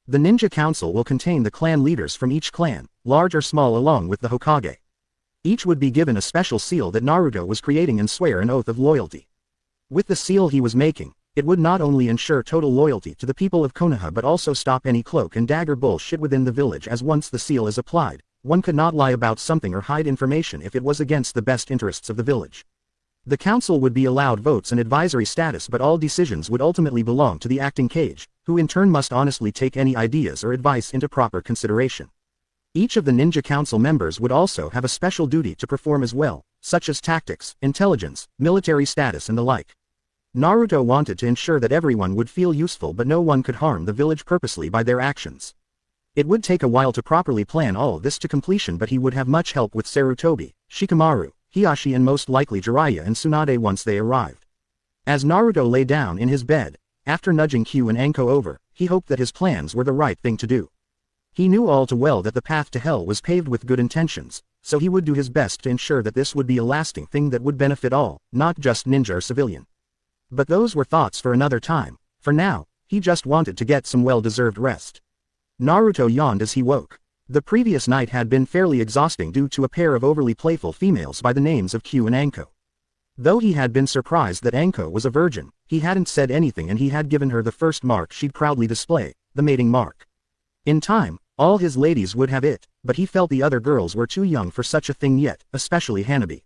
The ninja council will contain the clan leaders from each clan, large or small, along with the Hokage. Each would be given a special seal that Naruto was creating and swear an oath of loyalty. With the seal he was making, it would not only ensure total loyalty to the people of Konoha but also stop any cloak and dagger bullshit within the village, as once the seal is applied, one could not lie about something or hide information if it was against the best interests of the village. The council would be allowed votes and advisory status, but all decisions would ultimately belong to the acting Kage, who in turn must honestly take any ideas or advice into proper consideration. Each of the ninja council members would also have a special duty to perform as well, such as tactics, intelligence, military status and the like. Naruto wanted to ensure that everyone would feel useful but no one could harm the village purposely by their actions. It would take a while to properly plan all of this to completion, but he would have much help with Sarutobi, Shikamaru, Hiashi and most likely Jiraiya and Tsunade once they arrived. As Naruto lay down in his bed, after nudging Q and Anko over, he hoped that his plans were the right thing to do. He knew all too well that the path to hell was paved with good intentions, so he would do his best to ensure that this would be a lasting thing that would benefit all, not just ninja or civilian. But those were thoughts for another time. For now, he just wanted to get some well-deserved rest. Naruto yawned as he woke. The previous night had been fairly exhausting due to a pair of overly playful females by the names of Q and Anko. Though he had been surprised that Anko was a virgin, he hadn't said anything and he had given her the first mark she'd proudly display, the mating mark. In time, all his ladies would have it, but he felt the other girls were too young for such a thing yet, especially Hanabi.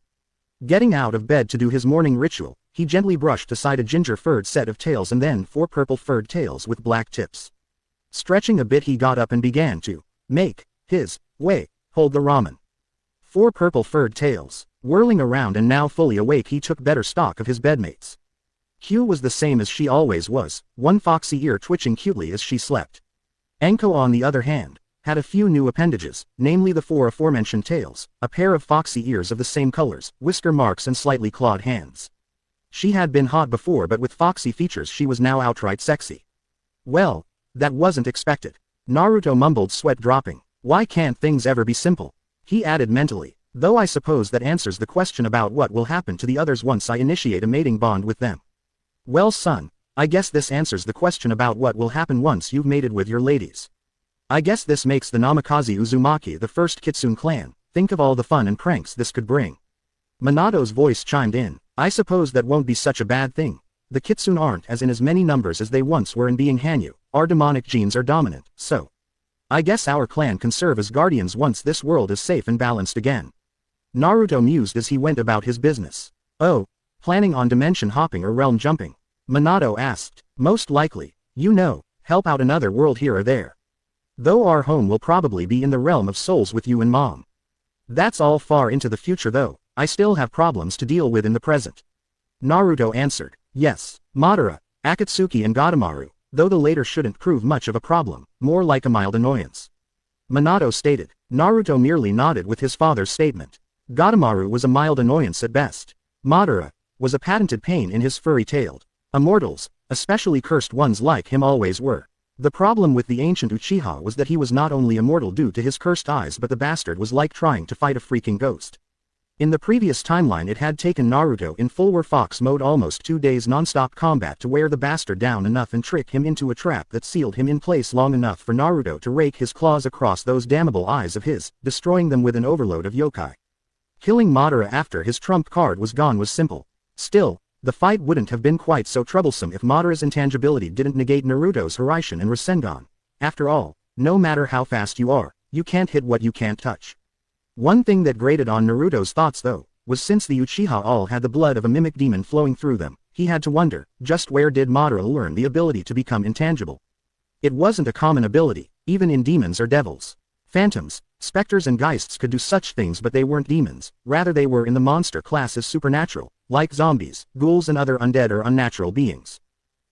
Getting out of bed to do his morning ritual, he gently brushed aside a ginger-furred set of tails and then 4 purple-furred tails with black tips. Stretching a bit he got up and began to make his way, hold the ramen. 4 purple-furred tails. Whirling around and now fully awake he took better stock of his bedmates. Q was the same as she always was, one foxy ear twitching cutely as she slept. Anko on the other hand, had a few new appendages, namely the 4 aforementioned tails, a pair of foxy ears of the same colors, whisker marks and slightly clawed hands. She had been hot before but with foxy features she was now outright sexy. Well, that wasn't expected. Naruto mumbled, sweat dropping. Why can't things ever be simple? He added mentally. Though I suppose that answers the question about what will happen to the others once I initiate a mating bond with them. Well son, I guess this answers the question about what will happen once you've mated with your ladies. I guess this makes the Naruto Uzumaki the first Kitsune clan. Think of all the fun and pranks this could bring. Minato's voice chimed in. I suppose that won't be such a bad thing. The Kitsune aren't as in as many numbers as they once were in being Hanyu. Our demonic genes are dominant, so I guess our clan can serve as guardians once this world is safe and balanced again. Naruto mused as he went about his business. Oh, planning on dimension hopping or realm jumping? Minato asked. Most likely, help out another world here or there. Though our home will probably be in the realm of souls with you and mom. That's all far into the future though, I still have problems to deal with in the present. Naruto answered. Yes, Madara, Akatsuki and Gadomaru, though the later shouldn't prove much of a problem, more like a mild annoyance. Minato stated. Naruto merely nodded with his father's statement. Gadomaru was a mild annoyance at best. Madara was a patented pain in his furry-tailed. Immortals, especially cursed ones like him always were. The problem with the ancient Uchiha was that he was not only immortal due to his cursed eyes but the bastard was like trying to fight a freaking ghost. In the previous timeline it had taken Naruto in full War Fox mode almost 2 days non-stop combat to wear the bastard down enough and trick him into a trap that sealed him in place long enough for Naruto to rake his claws across those damnable eyes of his, destroying them with an overload of yokai. Killing Madara after his trump card was gone was simple. Still, the fight wouldn't have been quite so troublesome if Madara's intangibility didn't negate Naruto's Hiraishin and Rasengan. After all, no matter how fast you are, you can't hit what you can't touch. One thing that grated on Naruto's thoughts though, was since the Uchiha all had the blood of a mimic demon flowing through them, he had to wonder, just where did Madara learn the ability to become intangible? It wasn't a common ability, even in demons or devils. Phantoms, specters and geists could do such things but they weren't demons, rather they were in the monster class as supernatural, like zombies, ghouls and other undead or unnatural beings.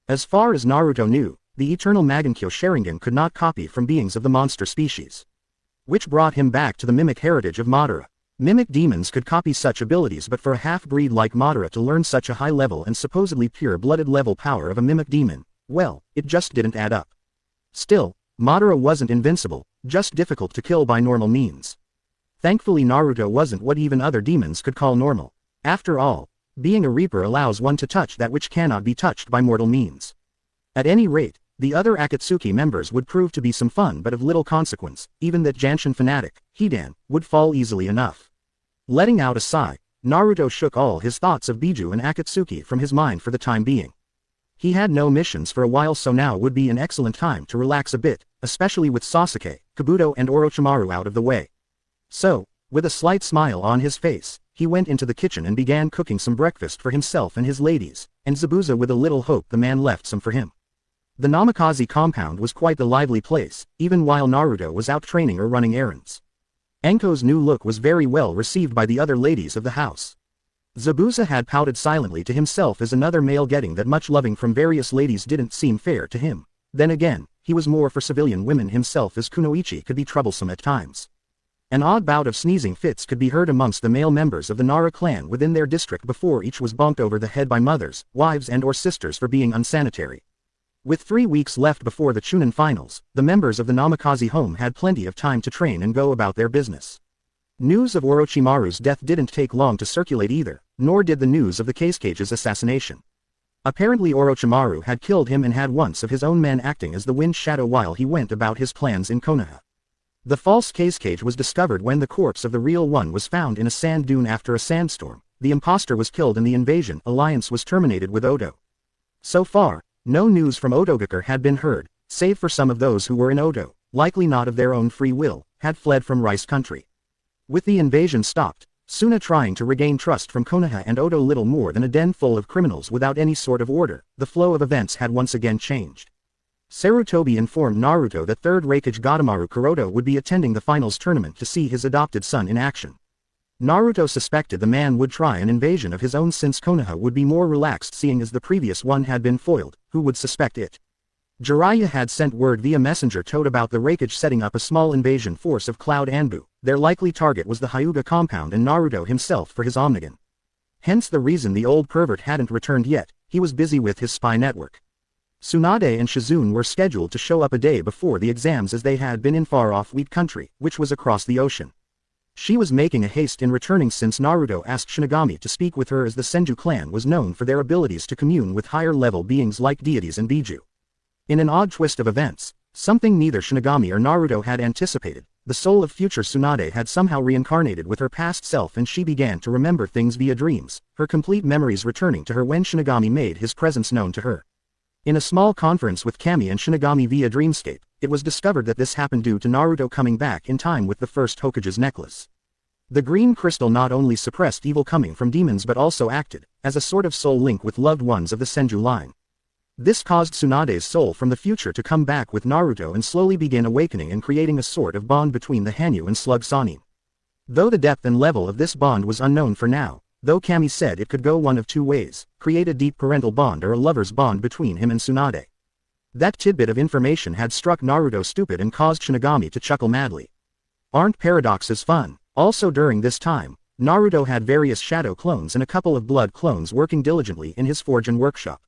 As far as Naruto knew, the eternal Magankyo Sharingan could not copy from beings of the monster species. Which brought him back to the mimic heritage of Madara. Mimic demons could copy such abilities but for a half-breed like Madara to learn such a high level and supposedly pure-blooded level power of a mimic demon, well, it just didn't add up. Still, Madara wasn't invincible, just difficult to kill by normal means. Thankfully Naruto wasn't what even other demons could call normal. After all, being a Reaper allows one to touch that which cannot be touched by mortal means. At any rate, the other Akatsuki members would prove to be some fun but of little consequence, even that Janshin fanatic, Hidan, would fall easily enough. Letting out a sigh, Naruto shook all his thoughts of Biju and Akatsuki from his mind for the time being. He had no missions for a while so now would be an excellent time to relax a bit, especially with Sasuke, Kabuto and Orochimaru out of the way. So, with a slight smile on his face, he went into the kitchen and began cooking some breakfast for himself and his ladies, and Zabuza with a little hope the man left some for him. The Namikaze compound was quite the lively place, even while Naruto was out training or running errands. Enko's new look was very well received by the other ladies of the house. Zabuza had pouted silently to himself as another male getting that much loving from various ladies didn't seem fair to him. Then again, he was more for civilian women himself as Kunoichi could be troublesome at times. An odd bout of sneezing fits could be heard amongst the male members of the Nara clan within their district before each was bonked over the head by mothers, wives and or sisters for being unsanitary. With 3 weeks left before the Chunin finals, the members of the Namikaze home had plenty of time to train and go about their business. News of Orochimaru's death didn't take long to circulate either, nor did the news of the Casecage's assassination. Apparently Orochimaru had killed him and had once of his own men acting as the Wind Shadow while he went about his plans in Konoha. The false Casecage was discovered when the corpse of the real one was found in a sand dune after a sandstorm. The imposter was killed and the invasion alliance was terminated with Odo. So far, no news from Odogakure had been heard, save for some of those who were in Odo, likely not of their own free will, had fled from Rice Country. With the invasion stopped, Suna trying to regain trust from Konoha and Odo little more than a den full of criminals without any sort of order, the flow of events had once again changed. Sarutobi informed Naruto that 3rd Raikage Gadomaru Kuroto would be attending the finals tournament to see his adopted son in action. Naruto suspected the man would try an invasion of his own since Konoha would be more relaxed seeing as the previous one had been foiled, who would suspect it? Jiraiya had sent word via messenger told about the Raikage setting up a small invasion force of Cloud Anbu. Their likely target was the Hyuga compound and Naruto himself for his Omnigan. Hence the reason the old pervert hadn't returned yet, he was busy with his spy network. Tsunade and Shizune were scheduled to show up a day before the exams as they had been in far-off Wheat Country, which was across the ocean. She was making a haste in returning since Naruto asked Shinigami to speak with her as the Senju clan was known for their abilities to commune with higher-level beings like deities and Biju. In an odd twist of events, something neither Shinigami or Naruto had anticipated, the soul of future Tsunade had somehow reincarnated with her past self and she began to remember things via dreams, her complete memories returning to her when Shinigami made his presence known to her. In a small conference with Kami and Shinigami via Dreamscape, it was discovered that this happened due to Naruto coming back in time with the first Hokage's necklace. The green crystal not only suppressed evil coming from demons but also acted as a sort of soul link with loved ones of the Senju line. This caused Tsunade's soul from the future to come back with Naruto and slowly begin awakening and creating a sort of bond between the Hanyu and Slug Sanin. Though the depth and level of this bond was unknown for now, though Kami said it could go one of two ways, create a deep parental bond or a lover's bond between him and Tsunade. That tidbit of information had struck Naruto stupid and caused Shinigami to chuckle madly. Aren't paradoxes fun? Also during this time, Naruto had various shadow clones and a couple of blood clones working diligently in his forge and workshop.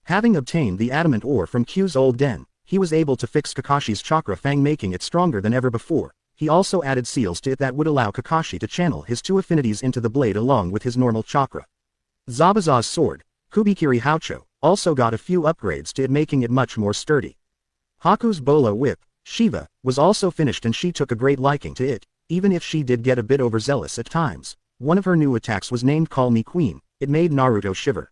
Having obtained the adamant ore from Q's old den, he was able to fix Kakashi's chakra fang making it stronger than ever before. He also added seals to it that would allow Kakashi to channel his two affinities into the blade along with his normal chakra. Zabuza's sword, Kubikiri Haucho, also got a few upgrades to it making it much more sturdy. Haku's Bolo whip, Shiva, was also finished and she took a great liking to it, even if she did get a bit overzealous at times. One of her new attacks was named Call Me Queen. It made Naruto shiver.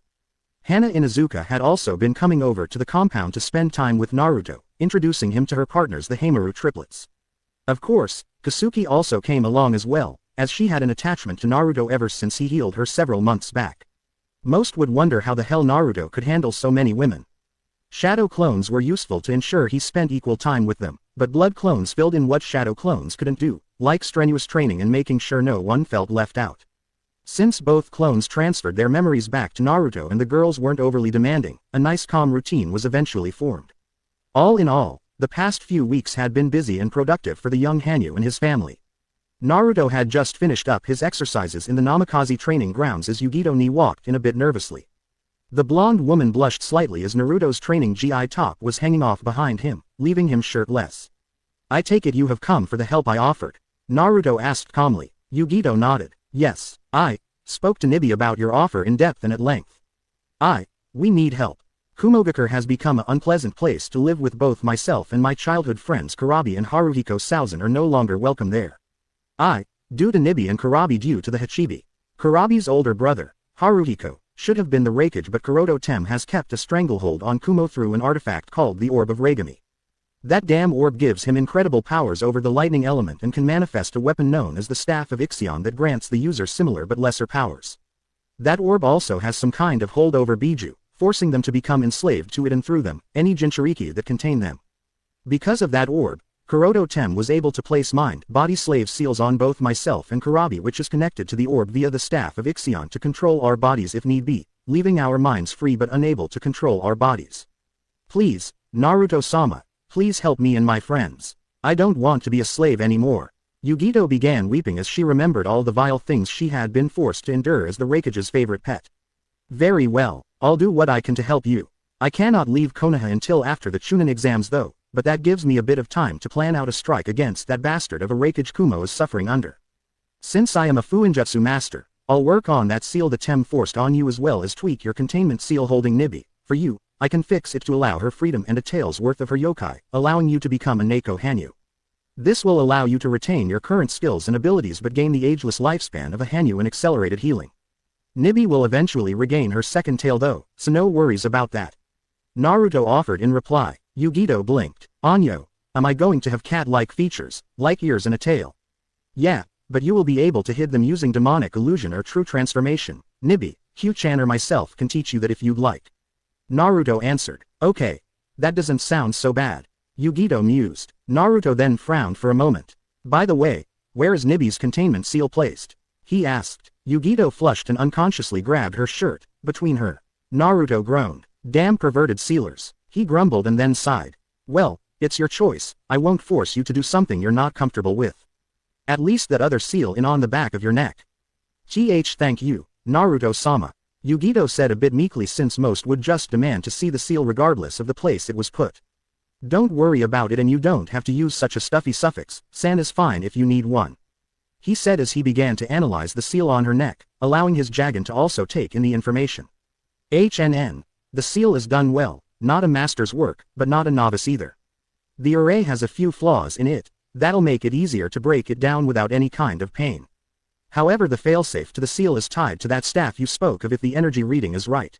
Hana Inuzuka had also been coming over to the compound to spend time with Naruto, introducing him to her partners the Heimaru triplets. Of course, Kasuki also came along as well, as she had an attachment to Naruto ever since he healed her several months back. Most would wonder how the hell Naruto could handle so many women. Shadow clones were useful to ensure he spent equal time with them, but blood clones filled in what shadow clones couldn't do, like strenuous training and making sure no one felt left out. Since both clones transferred their memories back to Naruto and the girls weren't overly demanding, a nice calm routine was eventually formed. All in all, the past few weeks had been busy and productive for the young Hanyu and his family. Naruto had just finished up his exercises in the Namikaze training grounds as Yugito-ni walked in a bit nervously. The blonde woman blushed slightly as Naruto's training GI top was hanging off behind him, leaving him shirtless. "I take it you have come for the help I offered?" Naruto asked calmly. Yugito nodded. "Yes, I spoke to Nibi about your offer in depth and at length. We need help. Kumogakure has become an unpleasant place to live with both myself and my childhood friends Kurabi and Haruhiko Saozan are no longer welcome there. Due to Nibi and Kurabi due to the Hachibi. Kurabi's older brother, Haruhiko, should have been the Raikage but Kuroto Tem has kept a stranglehold on Kumo through an artifact called the Orb of Reigami. That damn orb gives him incredible powers over the lightning element and can manifest a weapon known as the Staff of Ixion that grants the user similar but lesser powers. That orb also has some kind of holdover Biju, forcing them to become enslaved to it and through them, any Jinchuriki that contain them. Because of that orb, Kuroto Tem was able to place mind-body slave seals on both myself and Kurabi which is connected to the orb via the Staff of Ixion to control our bodies if need be, leaving our minds free but unable to control our bodies. Please, Naruto-sama, please help me and my friends. I don't want to be a slave anymore. Yugito began weeping as she remembered all the vile things she had been forced to endure as the Raikage's favorite pet. Very well, I'll do what I can to help you. I cannot leave Konoha until after the Chunin exams though, but that gives me a bit of time to plan out a strike against that bastard of a Raikage Kumo is suffering under. Since I am a Fuinjutsu master, I'll work on that seal the Tem forced on you as well as tweak your containment seal holding Nibi. For you, I can fix it to allow her freedom and a tail's worth of her yokai, allowing you to become a Neko Hanyu. This will allow you to retain your current skills and abilities but gain the ageless lifespan of a Hanyu and accelerated healing. Nibi will eventually regain her second tail though, so no worries about that. Naruto offered in reply. Yugito blinked. Anyo, am I going to have cat-like features, like ears and a tail? Yeah, but you will be able to hide them using demonic illusion or true transformation. Nibi, Hugh-chan or myself can teach you that if you'd like. Naruto answered. Okay. That doesn't sound so bad. Yugito mused. Naruto then frowned for a moment. By the way, where is Nibi's containment seal placed? He asked. Yugito flushed and unconsciously grabbed her shirt, between her. Naruto groaned. Damn perverted sealers. He grumbled and then sighed. Well, it's your choice, I won't force you to do something you're not comfortable with. At least that other seal in on the back of your neck. Thank you, Naruto-sama. Yugito said a bit meekly since most would just demand to see the seal regardless of the place it was put. Don't worry about it and you don't have to use such a stuffy suffix, san is fine if you need one. He said as he began to analyze the seal on her neck, allowing his Jagan to also take in the information. The seal is done well, not a master's work, but not a novice either. The array has a few flaws in it, that'll make it easier to break it down without any kind of pain. However, the failsafe to the seal is tied to that staff you spoke of if the energy reading is right.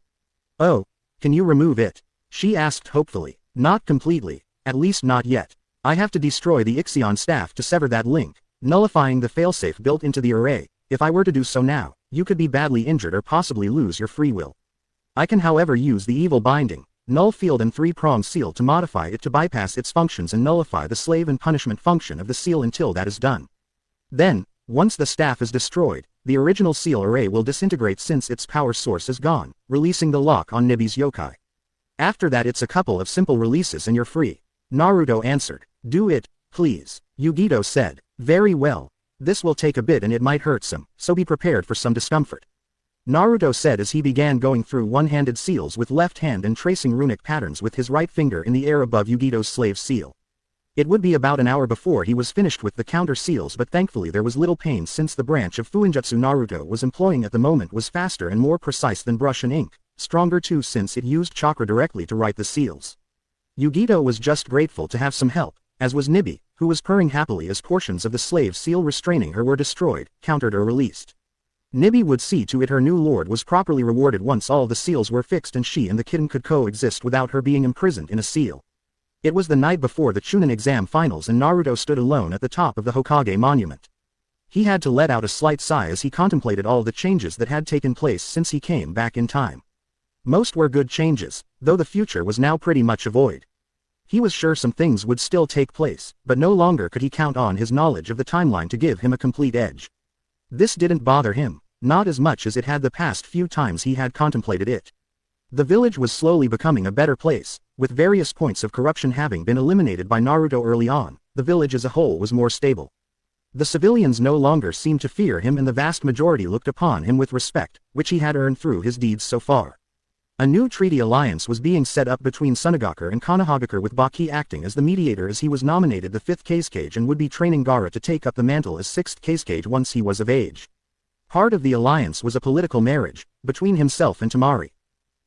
Oh, can you remove it? She asked hopefully. Not completely, at least not yet. I have to destroy the Ixion staff to sever that link, nullifying the failsafe built into the array. If I were to do so now, you could be badly injured or possibly lose your free will. I can however use the evil binding, null field and three-prong seal to modify it to bypass its functions and nullify the slave and punishment function of the seal until that is done. Then, once the staff is destroyed, the original seal array will disintegrate since its power source is gone, releasing the lock on Nibi's yokai. After that it's a couple of simple releases and you're free. Naruto answered. Do it, please. Yugito said. Very well. This will take a bit and it might hurt some, so be prepared for some discomfort. Naruto said as he began going through one-handed seals with left hand and tracing runic patterns with his right finger in the air above Yugito's slave seal. It would be about an hour before he was finished with the counter seals, but thankfully there was little pain since the branch of Fuinjutsu Naruto was employing at the moment was faster and more precise than brush and ink. Stronger too since it used chakra directly to write the seals. Yugito was just grateful to have some help, as was Nibi, who was purring happily as portions of the slave seal restraining her were destroyed, countered or released. Nibi would see to it her new lord was properly rewarded once all the seals were fixed and she and the kitten could coexist without her being imprisoned in a seal. It was the night before the Chunin exam finals and Naruto stood alone at the top of the Hokage monument. He had to let out a slight sigh as he contemplated all the changes that had taken place since he came back in time. Most were good changes, though the future was now pretty much a void. He was sure some things would still take place, but no longer could he count on his knowledge of the timeline to give him a complete edge. This didn't bother him, not as much as it had the past few times he had contemplated it. The village was slowly becoming a better place, with various points of corruption having been eliminated by Naruto early on. The village as a whole was more stable. The civilians no longer seemed to fear him and the vast majority looked upon him with respect, which he had earned through his deeds so far. A new treaty alliance was being set up between Sunagakur and Konohagakure with Baki acting as the mediator as he was nominated the 5th Kazekage and would be training Gaara to take up the mantle as 6th Kazekage once he was of age. Part of the alliance was a political marriage, between himself and Temari.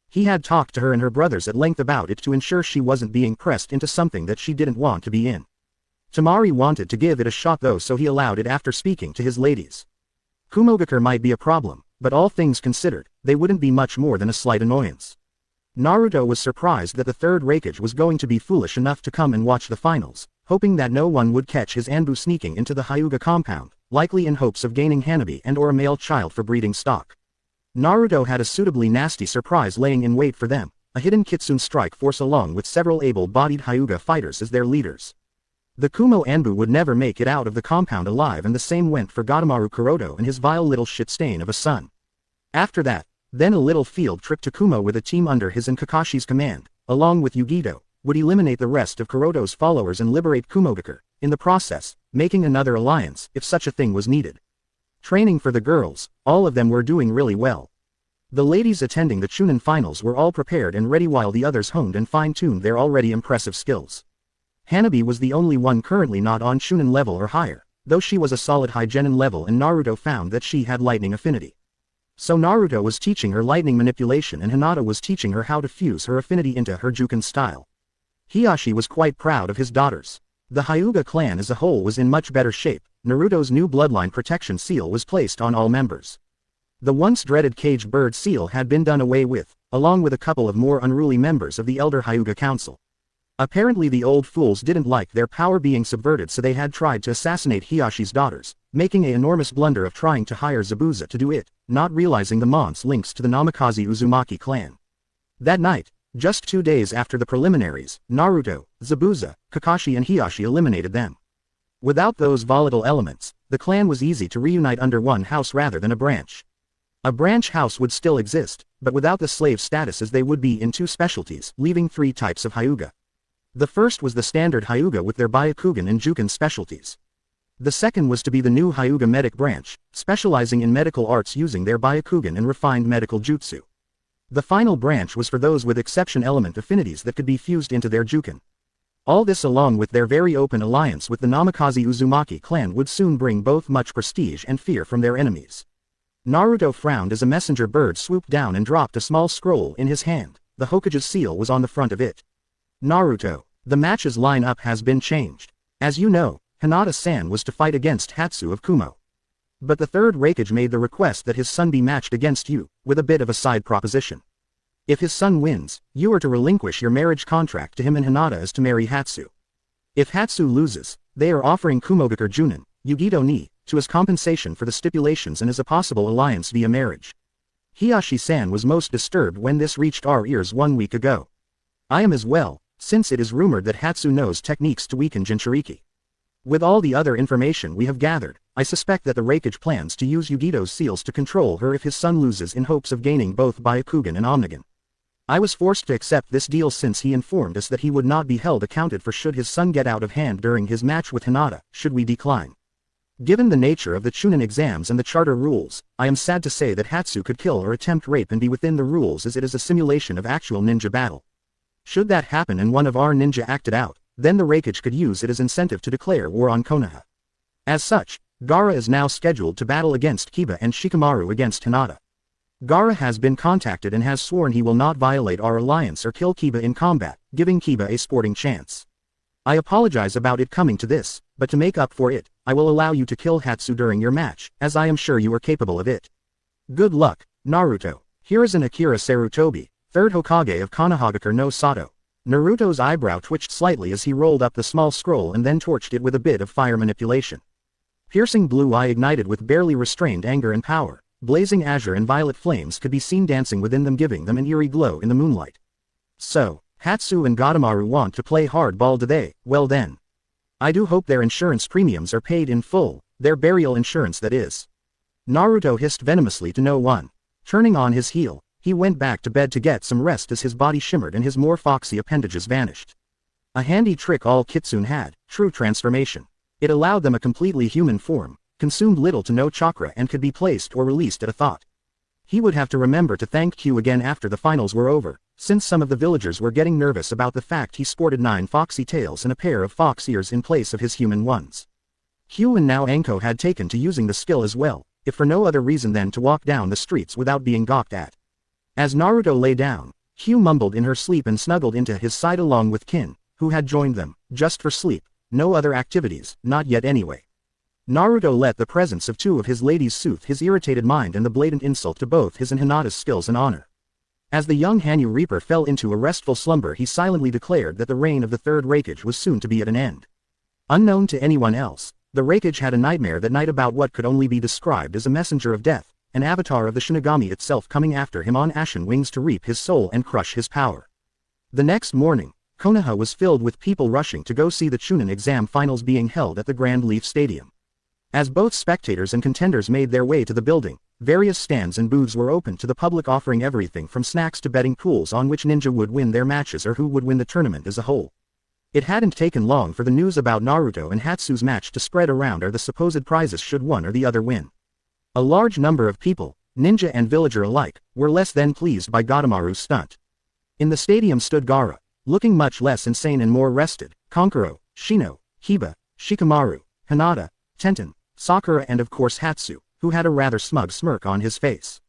He had talked to her and her brothers at length about it to ensure she wasn't being pressed into something that she didn't want to be in. Temari wanted to give it a shot though, so he allowed it after speaking to his ladies. Kumogakure might be a problem, but all things considered, they wouldn't be much more than a slight annoyance. Naruto was surprised that the 3rd Raikage was going to be foolish enough to come and watch the finals, hoping that no one would catch his Anbu sneaking into the Hyuga compound, likely in hopes of gaining Hanabi and or a male child for breeding stock. Naruto had a suitably nasty surprise laying in wait for them, a hidden Kitsune strike force along with several able-bodied Hyuga fighters as their leaders. The Kumo Anbu would never make it out of the compound alive, and the same went for Gadomaru Kuroto and his vile little shit stain of a son. After that, then a little field trip to Kumo with a team under his and Kakashi's command, along with Yugito, would eliminate the rest of Kuroto's followers and liberate Kumogakure, in the process, making another alliance, if such a thing was needed. Training for the girls, all of them were doing really well. The ladies attending the Chunin finals were all prepared and ready while the others honed and fine-tuned their already impressive skills. Hanabi was the only one currently not on Chunin level or higher, though she was a solid high genin level and Naruto found that she had lightning affinity. So Naruto was teaching her lightning manipulation and Hinata was teaching her how to fuse her affinity into her Juken style. Hiyashi was quite proud of his daughters. The Hyuga clan as a whole was in much better shape. Naruto's new bloodline protection seal was placed on all members. The once dreaded caged bird seal had been done away with, along with a couple of more unruly members of the elder Hyuga council. Apparently the old fools didn't like their power being subverted, so they had tried to assassinate Hiyashi's daughters, making an enormous blunder of trying to hire Zabuza to do it, not realizing the Mon's links to the Naruto Uzumaki clan. That night, just 2 days after the preliminaries, Naruto, Zabuza, Kakashi and Hiyashi eliminated them. Without those volatile elements, the clan was easy to reunite under one house rather than a branch. A branch house would still exist, but without the slave status as they would be in 2 specialties, leaving 3 types of Hyuga. The first was the standard Hyuga with their Byakugan and Juken specialties. The second was to be the new Hyuga medic branch, specializing in medical arts using their Byakugan and refined medical jutsu. The final branch was for those with exception element affinities that could be fused into their Juken. All this along with their very open alliance with the Naruto Uzumaki clan would soon bring both much prestige and fear from their enemies. Naruto frowned as a messenger bird swooped down and dropped a small scroll in his hand. The Hokage's seal was on the front of it. Naruto, the match's lineup has been changed. As you know, Hinata-san was to fight against Hatsu of Kumo. But the third Raikage made the request that his son be matched against you, with a bit of a side proposition. If his son wins, you are to relinquish your marriage contract to him and Hinata is to marry Hatsu. If Hatsu loses, they are offering Kumogakure Junin, Yugito ni, to as compensation for the stipulations and as a possible alliance via marriage. Hiyashi-san was most disturbed when this reached our ears 1 week ago. I am as well, since it is rumored that Hatsu knows techniques to weaken Jinchuriki. With all the other information we have gathered, I suspect that the Raikage plans to use Yugito's seals to control her if his son loses in hopes of gaining both Byakugan and Omnigan. I was forced to accept this deal since he informed us that he would not be held accounted for should his son get out of hand during his match with Hinata, should we decline. Given the nature of the Chunin exams and the charter rules, I am sad to say that Hatsu could kill or attempt rape and be within the rules as it is a simulation of actual ninja battle. Should that happen and one of our ninja acted out, then the Raikage could use it as incentive to declare war on Konoha. As such, Gaara is now scheduled to battle against Kiba and Shikamaru against Hinata. Gaara has been contacted and has sworn he will not violate our alliance or kill Kiba in combat, giving Kiba a sporting chance. I apologize about it coming to this, but to make up for it, I will allow you to kill Hatsu during your match, as I am sure you are capable of it. Good luck, Naruto. Here is an Akira Sarutobi, 3rd Hokage of Konohagakure no Sato. Naruto's eyebrow twitched slightly as he rolled up the small scroll and then torched it with a bit of fire manipulation. Piercing blue eye ignited with barely restrained anger and power. Blazing azure and violet flames could be seen dancing within them, giving them an eerie glow in the moonlight. So, Hatsu and Gadomaru want to play hardball, do they? Well then. I do hope their insurance premiums are paid in full, their burial insurance that is. Naruto hissed venomously to no one. Turning on his heel, he went back to bed to get some rest as his body shimmered and his more foxy appendages vanished. A handy trick all Kitsune had, true transformation. It allowed them a completely human form, consumed little to no chakra and could be placed or released at a thought. He would have to remember to thank Q again after the finals were over, since some of the villagers were getting nervous about the fact he sported 9 foxy tails and a pair of fox ears in place of his human ones. Q and now Anko had taken to using the skill as well, if for no other reason than to walk down the streets without being gawked at. As Naruto lay down, Q mumbled in her sleep and snuggled into his side along with Kin, who had joined them, just for sleep, no other activities, not yet anyway. Naruto let the presence of 2 of his ladies soothe his irritated mind and the blatant insult to both his and Hinata's skills and honor. As the young Hanyu Reaper fell into a restful slumber, he silently declared that the reign of the 3rd Raikage was soon to be at an end. Unknown to anyone else, the Raikage had a nightmare that night about what could only be described as a messenger of death, an avatar of the Shinigami itself coming after him on ashen wings to reap his soul and crush his power. The next morning, Konoha was filled with people rushing to go see the Chunin exam finals being held at the Grand Leaf Stadium. As both spectators and contenders made their way to the building, various stands and booths were open to the public, offering everything from snacks to betting pools on which ninja would win their matches or who would win the tournament as a whole. It hadn't taken long for the news about Naruto and Hatsu's match to spread around, or the supposed prizes should one or the other win. A large number of people, ninja and villager alike, were less than pleased by Gadomaru's stunt. In the stadium stood Gaara, looking much less insane and more rested, Kankuro, Shino, Hiba, Shikamaru, Hinata, Tenten, Sakura and of course Hatsu, who had a rather smug smirk on his face.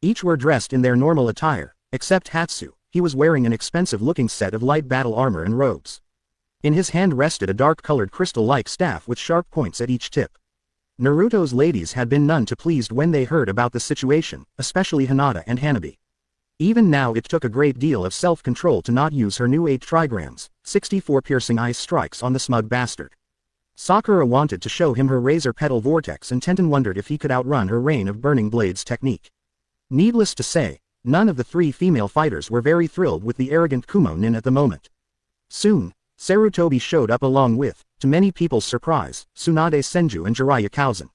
Each were dressed in their normal attire, except Hatsu. He was wearing an expensive-looking set of light battle armor and robes. In his hand rested a dark-colored crystal-like staff with sharp points at each tip. Naruto's ladies had been none too pleased when they heard about the situation, especially Hinata and Hanabi. Even now it took a great deal of self-control to not use her new 8 trigrams, 64 piercing ice strikes on the smug bastard. Sakura wanted to show him her razor petal vortex, and Tenten wondered if he could outrun her rain of burning blades technique. Needless to say, none of the 3 female fighters were very thrilled with the arrogant Kumo-nin at the moment. Soon, Sarutobi showed up along with, to many people's surprise, Tsunade Senju and Jiraiya Kauzen.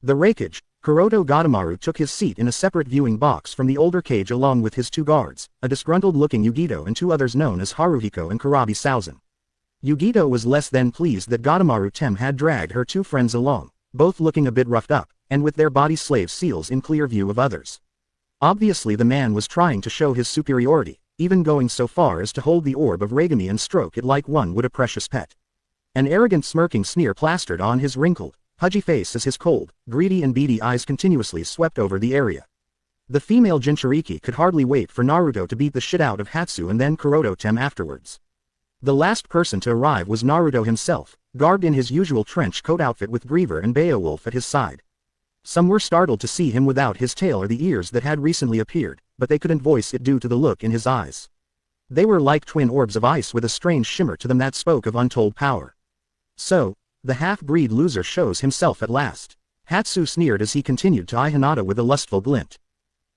The Raikage, Kuroto Gadomaru took his seat in a separate viewing box from the older cage along with his 2 guards, a disgruntled-looking Yugito and 2 others known as Haruhiko and Kurabi Sauzen. Yugito was less than pleased that Gadomaru had dragged her 2 friends along, both looking a bit roughed up, and with their body slave seals in clear view of others. Obviously the man was trying to show his superiority, even going so far as to hold the orb of Ragami and stroke it like one would a precious pet. An arrogant smirking sneer plastered on his wrinkled, pudgy face as his cold, greedy and beady eyes continuously swept over the area. The female Jinchuriki could hardly wait for Naruto to beat the shit out of Hatsu and then Kuroto afterwards. The last person to arrive was Naruto himself, garbed in his usual trench coat outfit with Griever and Beowulf at his side. Some were startled to see him without his tail or the ears that had recently appeared, but they couldn't voice it due to the look in his eyes. They were like twin orbs of ice with a strange shimmer to them that spoke of untold power. So, the half-breed loser shows himself at last. Hatsu sneered as he continued to eye Hinata with a lustful glint.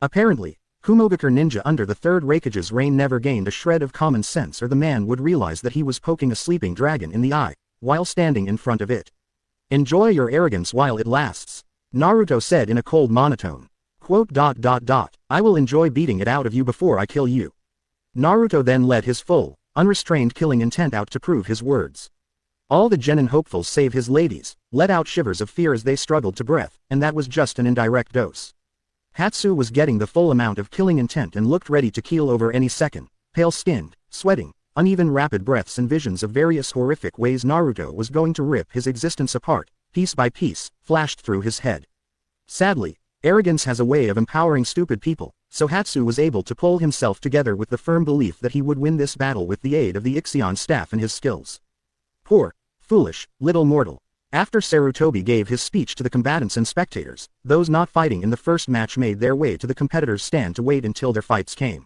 Apparently, Kumogakure ninja under the 3rd Raikage's reign never gained a shred of common sense, or the man would realize that he was poking a sleeping dragon in the eye, while standing in front of it. "Enjoy your arrogance while it lasts," Naruto said in a cold monotone. "I will enjoy beating it out of you before I kill you." Naruto then let his full, unrestrained killing intent out to prove his words. All the genin hopefuls save his ladies, let out shivers of fear as they struggled to breath, and that was just an indirect dose. Hatsu was getting the full amount of killing intent and looked ready to keel over any second, pale-skinned, sweating, uneven rapid breaths and visions of various horrific ways Naruto was going to rip his existence apart, piece by piece, flashed through his head. Sadly, arrogance has a way of empowering stupid people, so Hatsu was able to pull himself together with the firm belief that he would win this battle with the aid of the Ixion staff and his skills. Poor, foolish, little mortal. After Sarutobi gave his speech to the combatants and spectators, those not fighting in the first match made their way to the competitors' stand to wait until their fights came.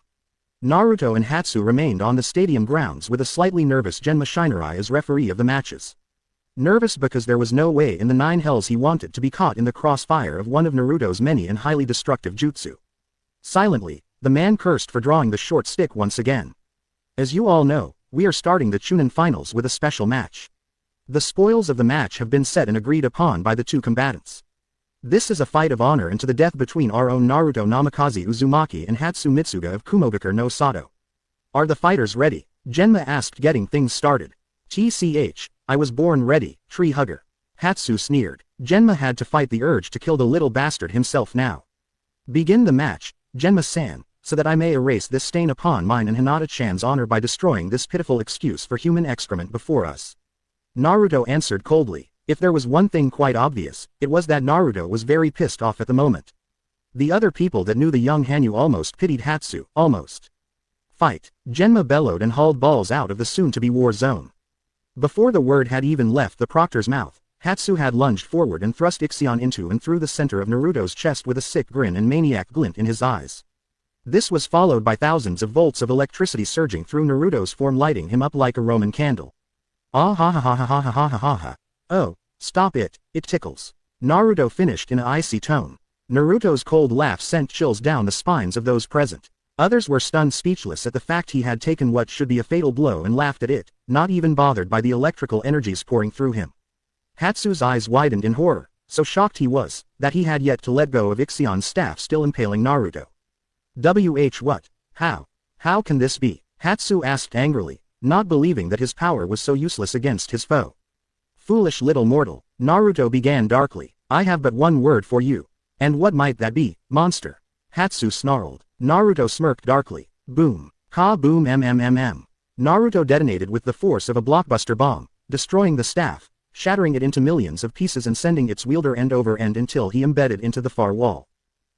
Naruto and Hatsu remained on the stadium grounds with a slightly nervous Genma Shinrai as referee of the matches. Nervous because there was no way in the 9 hells he wanted to be caught in the crossfire of one of Naruto's many and highly destructive jutsu. Silently, the man cursed for drawing the short stick once again. "As you all know, we are starting the Chunin finals with a special match. The spoils of the match have been set and agreed upon by the 2 combatants. This is a fight of honor and to the death between our own Naruto Namikaze Uzumaki and Hatsu Mitsuga of Kumogakure no Sato. Are the fighters ready?" Genma asked, getting things started. "TCH, I was born ready, tree hugger." Hatsu sneered. Genma had to fight the urge to kill the little bastard himself now. "Begin the match, Genma-san, so that I may erase this stain upon mine and Hinata-chan's honor by destroying this pitiful excuse for human excrement before us." Naruto answered coldly. If there was one thing quite obvious, it was that Naruto was very pissed off at the moment. The other people that knew the young Hanyu almost pitied Hatsu, almost. "Fight!" Genma bellowed and hauled balls out of the soon-to-be war zone. Before the word had even left the proctor's mouth, Hatsu had lunged forward and thrust Ixion into and through the center of Naruto's chest with a sick grin and maniac glint in his eyes. This was followed by thousands of volts of electricity surging through Naruto's form, lighting him up like a Roman candle. "Ah ha ha ha ha ha ha ha ha ha. Oh, stop it, it tickles." Naruto finished in an icy tone. Naruto's cold laugh sent chills down the spines of those present. Others were stunned speechless at the fact he had taken what should be a fatal blow and laughed at it, not even bothered by the electrical energies pouring through him. Hatsu's eyes widened in horror, So shocked he was, that he had yet to let go of Ixion's staff still impaling Naruto. What? How can this be? Hatsu asked angrily, not believing that his power was so useless against his foe. Foolish little mortal, Naruto began darkly, I have but one word for you. And what might that be, monster? Hatsu snarled. Naruto smirked darkly. Boom. Ka-boom mmmmm. Naruto detonated with the force of a blockbuster bomb, destroying the staff, shattering it into millions of pieces and sending its wielder end over end until he embedded into the far wall.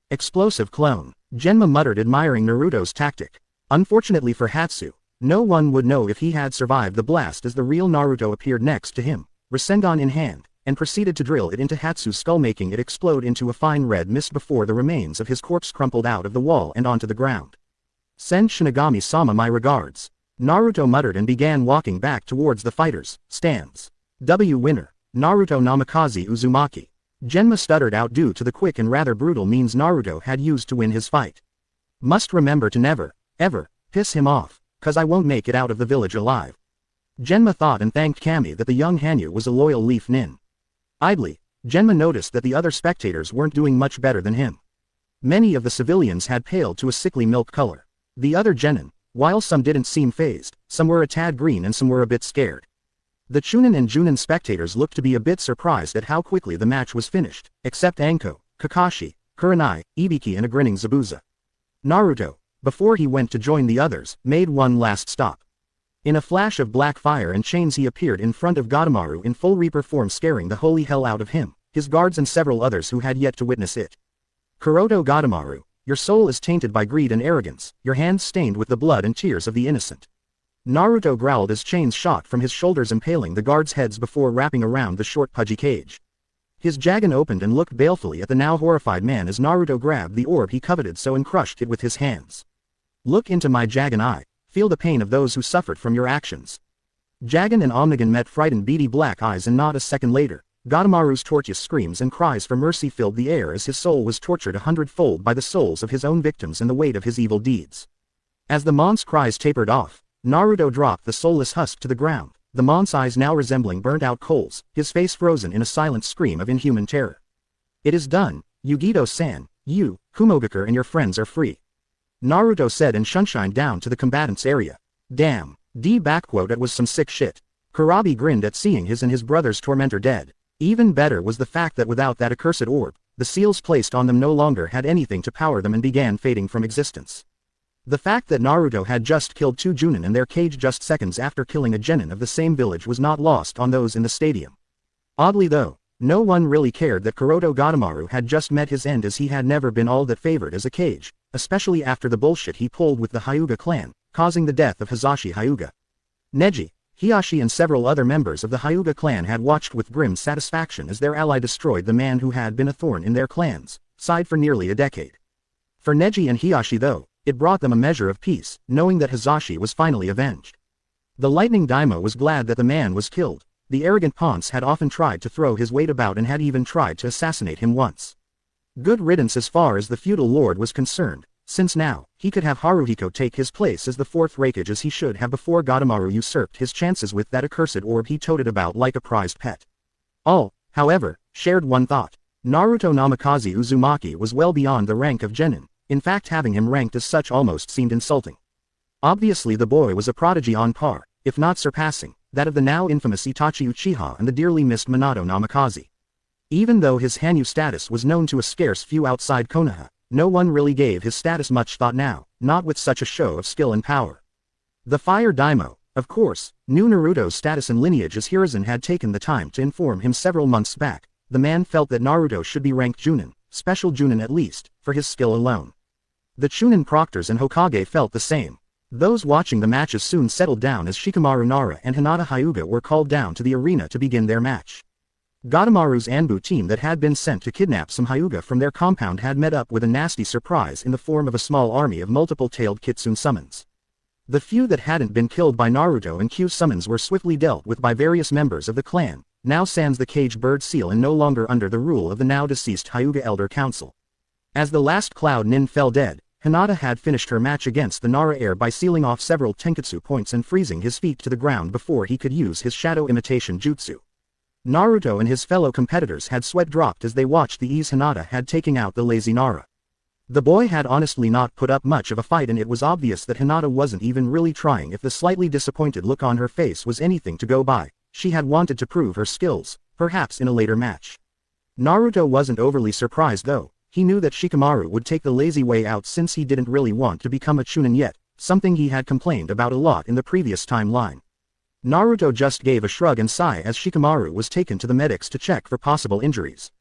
Explosive clone. Genma muttered, admiring Naruto's tactic. Unfortunately for Hatsu, no one would know if he had survived the blast, as the real Naruto appeared next to him, Rasengan in hand, and proceeded to drill it into Hatsu's skull, making it explode into a fine red mist before the remains of his corpse crumpled out of the wall and onto the ground. Send Shinigami-sama my regards. Naruto muttered and began walking back towards the fighters' stands. Winner. Naruto Namikaze Uzumaki. Genma stuttered out due to the quick and rather brutal means Naruto had used to win his fight. Must remember to never, ever, piss him off, cause I won't make it out of the village alive. Genma thought and thanked Kami that the young Hanyu was a loyal leaf nin. Idly, Genma noticed that the other spectators weren't doing much better than him. Many of the civilians had paled to a sickly milk color. The other genin, while some didn't seem fazed, some were a tad green and some were a bit scared. The Chunin and Junin spectators looked to be a bit surprised at how quickly the match was finished, except Anko, Kakashi, Kurenai, Ibiki and a grinning Zabuza. Naruto, before he went to join the others, made one last stop. In a flash of black fire and chains he appeared in front of Gadomaru in full Reaper form, scaring the holy hell out of him, his guards and several others who had yet to witness it. Kuroto Gadomaru, your soul is tainted by greed and arrogance, your hands stained with the blood and tears of the innocent. Naruto growled as chains shot from his shoulders, impaling the guards' heads before wrapping around the short pudgy cage. His jagan opened and looked balefully at the now horrified man as Naruto grabbed the orb he coveted so and crushed it with his hands. Look into my jagan eye, feel the pain of those who suffered from your actions. Jagan and Omnigan met frightened beady black eyes, and not a second later, Gadomaru's tortuous screams and cries for mercy filled the air as his soul was tortured 100-fold by the souls of his own victims and the weight of his evil deeds. As the mon's cries tapered off, Naruto dropped the soulless husk to the ground, the mon's eyes now resembling burnt-out coals, his face frozen in a silent scream of inhuman terror. It is done, Yugito-san, you, Kumogakure and your friends are free. Naruto said and shunshined down to the combatants' area. Damn, that was some sick shit. Kurabi grinned at seeing his and his brother's tormentor dead. Even better was the fact that without that accursed orb, the seals placed on them no longer had anything to power them and began fading from existence. The fact that Naruto had just killed 2 Junin in their cage just seconds after killing a genin of the same village was not lost on those in the stadium. Oddly though, no one really cared that Kuroto Gadomaru had just met his end, as he had never been all that favored as a kage, especially after the bullshit he pulled with the Hyuga clan, causing the death of Hisashi Hyuga. Neji, Hiashi and several other members of the Hyuga clan had watched with grim satisfaction as their ally destroyed the man who had been a thorn in their clans' side for nearly a decade. For Neji and Hiashi though, it brought them a measure of peace, knowing that Hisashi was finally avenged. The lightning daimyo was glad that the man was killed. The arrogant Ponce had often tried to throw his weight about and had even tried to assassinate him once. Good riddance as far as the feudal lord was concerned, since now, he could have Haruhiko take his place as the fourth Raikage, as he should have before Gadomaru usurped his chances with that accursed orb he toted about like a prized pet. All, however, shared one thought. Naruto Namikaze Uzumaki was well beyond the rank of genin. In fact, having him ranked as such almost seemed insulting. Obviously the boy was a prodigy on par, if not surpassing, that of the now infamous Itachi Uchiha and the dearly missed Minato Namikaze. Even though his Hanyu status was known to a scarce few outside Konoha, no one really gave his status much thought now, not with such a show of skill and power. The Fire Daimyo, of course, knew Naruto's status and lineage, as Hiruzen had taken the time to inform him several months back. The man felt that Naruto should be ranked Junin, special Junin at least, for his skill alone. The Chunin proctors and Hokage felt the same. Those watching the matches soon settled down as Shikamaru Nara and Hinata Hyuga were called down to the arena to begin their match. Gadomaru's Anbu team that had been sent to kidnap some Hyuga from their compound had met up with a nasty surprise in the form of a small army of multiple-tailed kitsune summons. The few that hadn't been killed by Naruto and Q summons were swiftly dealt with by various members of the clan, now sans the cage bird seal and no longer under the rule of the now-deceased Hyuga Elder Council. As the last Cloud Nin fell dead, Hinata had finished her match against the Nara heir by sealing off several Tenketsu points and freezing his feet to the ground before he could use his shadow imitation jutsu. Naruto and his fellow competitors had sweat dropped as they watched the ease Hinata had taking out the lazy Nara. The boy had honestly not put up much of a fight, and it was obvious that Hinata wasn't even really trying. If the slightly disappointed look on her face was anything to go by, she had wanted to prove her skills, perhaps in a later match. Naruto wasn't overly surprised though. He knew that Shikamaru would take the lazy way out since he didn't really want to become a chunin yet, something he had complained about a lot in the previous timeline. Naruto just gave a shrug and sigh as Shikamaru was taken to the medics to check for possible injuries.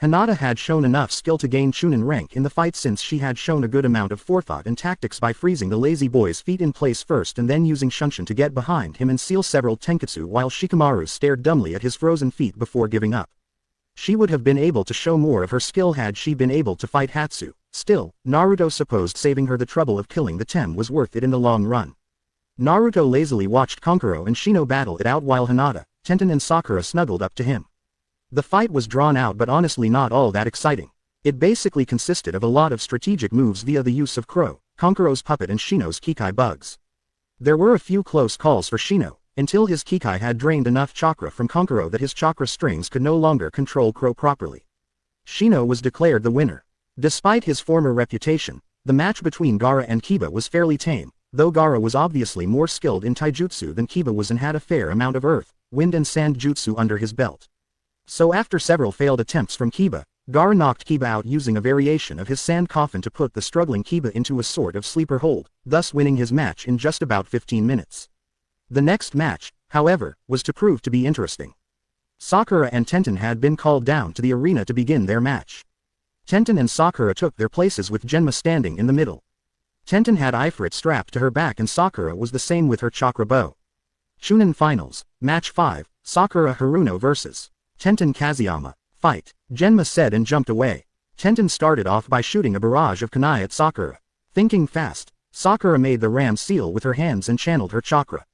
Hinata had shown enough skill to gain chunin rank in the fight since she had shown a good amount of forethought and tactics by freezing the lazy boy's feet in place first and then using Shunshin to get behind him and seal several tenketsu while Shikamaru stared dumbly at his frozen feet before giving up. She would have been able to show more of her skill had she been able to fight Hatsu. Still, Naruto supposed saving her the trouble of killing the Tem was worth it in the long run. Naruto lazily watched Kankuro and Shino battle it out while Hinata, Tenten and Sakura snuggled up to him. The fight was drawn out but honestly not all that exciting. It basically consisted of a lot of strategic moves via the use of Crow, Kankuro's puppet and Shino's Kikai bugs. There were a few close calls for Shino, until his Kikai had drained enough chakra from Kankuro that his chakra strings could no longer control Crow properly. Shino was declared the winner. Despite his former reputation, the match between Gaara and Kiba was fairly tame, though Gaara was obviously more skilled in taijutsu than Kiba was and had a fair amount of earth, wind and sand jutsu under his belt. So after several failed attempts from Kiba, Gaara knocked Kiba out using a variation of his sand coffin to put the struggling Kiba into a sort of sleeper hold, thus winning his match in just about 15 minutes. The next match, however, was to prove to be interesting. Sakura and Tenten had been called down to the arena to begin their match. Tenten and Sakura took their places with Genma standing in the middle. Tenten had Ifrit strapped to her back and Sakura was the same with her chakra bow. Chunin Finals, Match 5, Sakura Haruno vs. Tenten Kazuyama. Fight, Genma said and jumped away. Tenten started off by shooting a barrage of kunai at Sakura. Thinking fast, Sakura made the ram seal with her hands and channeled her chakra.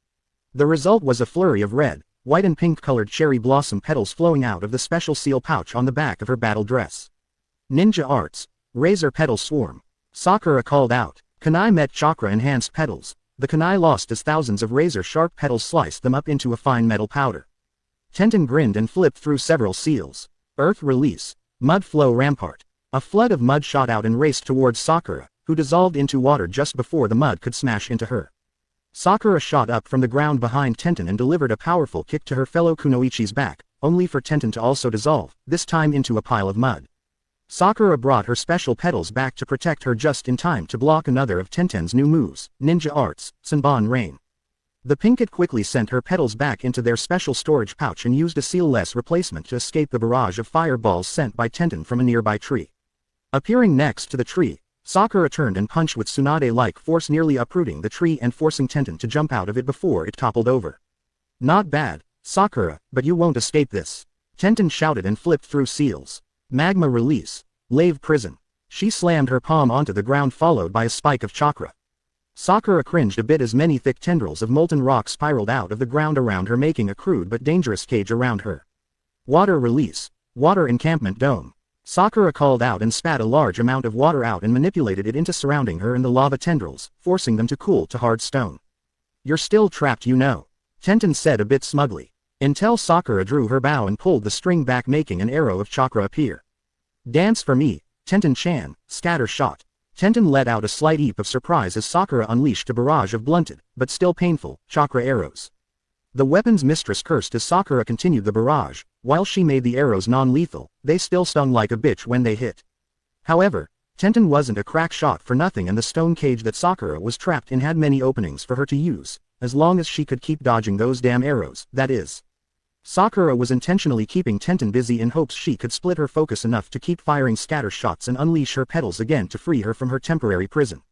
The result was a flurry of red, white and pink-colored cherry blossom petals flowing out of the special seal pouch on the back of her battle dress. Ninja Arts, Razor Petal Swarm. Sakura called out. Kunai met chakra-enhanced petals. The kunai lost as thousands of razor-sharp petals sliced them up into a fine metal powder. Tenten grinned and flipped through several seals. Earth Release, Mud Flow Rampart. A flood of mud shot out and raced towards Sakura, who dissolved into water just before the mud could smash into her. Sakura shot up from the ground behind Tenten and delivered a powerful kick to her fellow kunoichi's back, only for Tenten to also dissolve, this time into a pile of mud. Sakura brought her special petals back to protect her just in time to block another of Tenten's new moves, Ninja Arts, Sanban Rain. The Pinkett quickly sent her petals back into their special storage pouch and used a seal-less replacement to escape the barrage of fireballs sent by Tenten from a nearby tree. Appearing next to the tree, Sakura turned and punched with Tsunade-like force, nearly uprooting the tree and forcing Tenten to jump out of it before it toppled over. Not bad, Sakura, but you won't escape this. Tenten shouted and flipped through seals. Magma Release, Lave Prison. She slammed her palm onto the ground followed by a spike of chakra. Sakura cringed a bit as many thick tendrils of molten rock spiraled out of the ground around her, making a crude but dangerous cage around her. Water Release, Water Encampment Dome. Sakura called out and spat a large amount of water out and manipulated it into surrounding her and the lava tendrils, forcing them to cool to hard stone. You're still trapped, you know. Tenten said a bit smugly. Until Sakura drew her bow and pulled the string back, making an arrow of chakra appear. Dance for me, Tenten-chan, scatter shot. Tenten let out a slight eep of surprise as Sakura unleashed a barrage of blunted, but still painful, chakra arrows. The weapon's mistress cursed as Sakura continued the barrage. While she made the arrows non-lethal, they still stung like a bitch when they hit. However, Tenten wasn't a crack shot for nothing, and the stone cage that Sakura was trapped in had many openings for her to use, as long as she could keep dodging those damn arrows, that is. Sakura was intentionally keeping Tenten busy in hopes she could split her focus enough to keep firing scatter shots and unleash her petals again to free her from her temporary prison.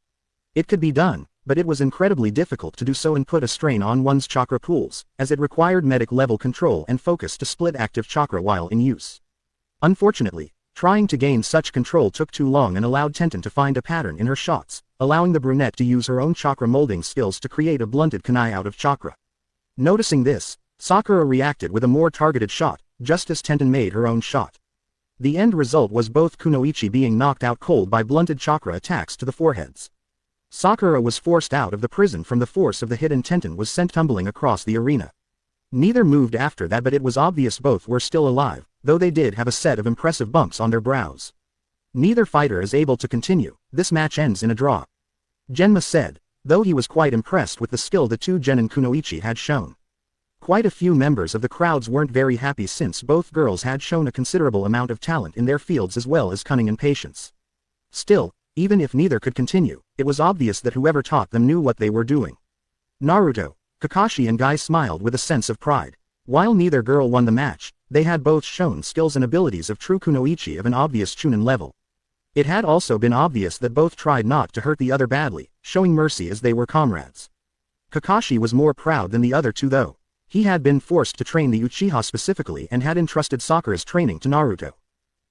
It could be done, but it was incredibly difficult to do so and put a strain on one's chakra pools, as it required medic level control and focus to split active chakra while in use. Unfortunately, trying to gain such control took too long and allowed Tenten to find a pattern in her shots, allowing the brunette to use her own chakra molding skills to create a blunted kunai out of chakra. Noticing this, Sakura reacted with a more targeted shot, just as Tenten made her own shot. The end result was both kunoichi being knocked out cold by blunted chakra attacks to the foreheads. Sakura was forced out of the prison from the force of the hit and Tenten was sent tumbling across the arena. Neither moved after that, but it was obvious both were still alive, though they did have a set of impressive bumps on their brows. Neither fighter is able to continue, this match ends in a draw. Genma said, though he was quite impressed with the skill the two genin kunoichi had shown. Quite a few members of the crowds weren't very happy since both girls had shown a considerable amount of talent in their fields as well as cunning and patience. Still, even if neither could continue, it was obvious that whoever taught them knew what they were doing. Naruto, Kakashi and Guy smiled with a sense of pride. While neither girl won the match, they had both shown skills and abilities of true kunoichi of an obvious chunin level. It had also been obvious that both tried not to hurt the other badly, showing mercy as they were comrades. Kakashi was more proud than the other two though. He had been forced to train the Uchiha specifically and had entrusted Sakura's training to Naruto.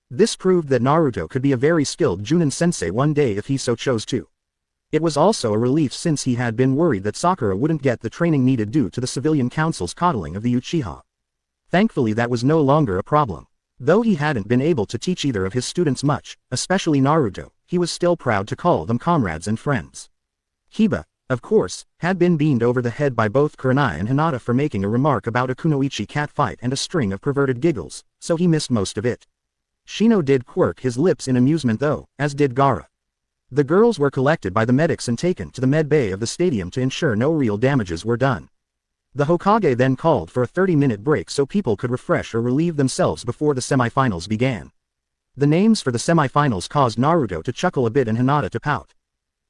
This proved that Naruto could be a very skilled Junin sensei one day if he so chose to. It was also a relief since he had been worried that Sakura wouldn't get the training needed due to the civilian council's coddling of the Uchiha. Thankfully that was no longer a problem. Though he hadn't been able to teach either of his students much, especially Naruto, he was still proud to call them comrades and friends. Hiba, of course, had been beamed over the head by both Kurenai and Hinata for making a remark about a kunoichi cat fight and a string of perverted giggles, so he missed most of it. Shino did quirk his lips in amusement though, as did Gaara. The girls were collected by the medics and taken to the med bay of the stadium to ensure no real damages were done. The Hokage then called for a 30-minute break so people could refresh or relieve themselves before the semifinals began. The names for the semifinals caused Naruto to chuckle a bit and Hinata to pout.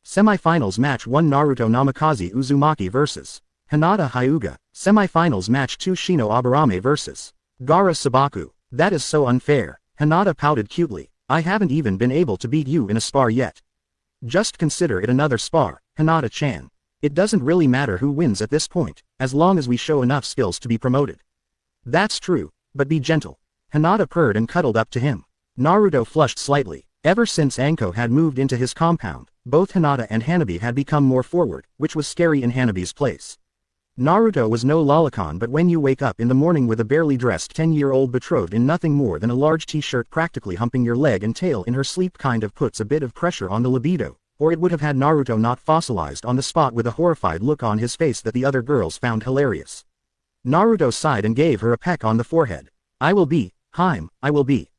Semifinals match 1 Naruto Namikaze Uzumaki vs. Hinata Hyuga. Semifinals match 2 Shino Aburame vs. Gaara Sabaku. That is so unfair. Hinata pouted cutely. I haven't even been able to beat you in a spar yet. Just consider it another spar, Hinata-chan. It doesn't really matter who wins at this point, as long as we show enough skills to be promoted. That's true, but be gentle. Hinata purred and cuddled up to him. Naruto flushed slightly. Ever since Anko had moved into his compound, both Hinata and Hanabi had become more forward, which was scary in Hanabi's place. Naruto was no lolicon, but when you wake up in the morning with a barely dressed 10-year-old betrothed in nothing more than a large t-shirt practically humping your leg and tail in her sleep kind of puts a bit of pressure on the libido, or it would have had Naruto not fossilized on the spot with a horrified look on his face that the other girls found hilarious. Naruto sighed and gave her a peck on the forehead. I will be, Haim, I will be.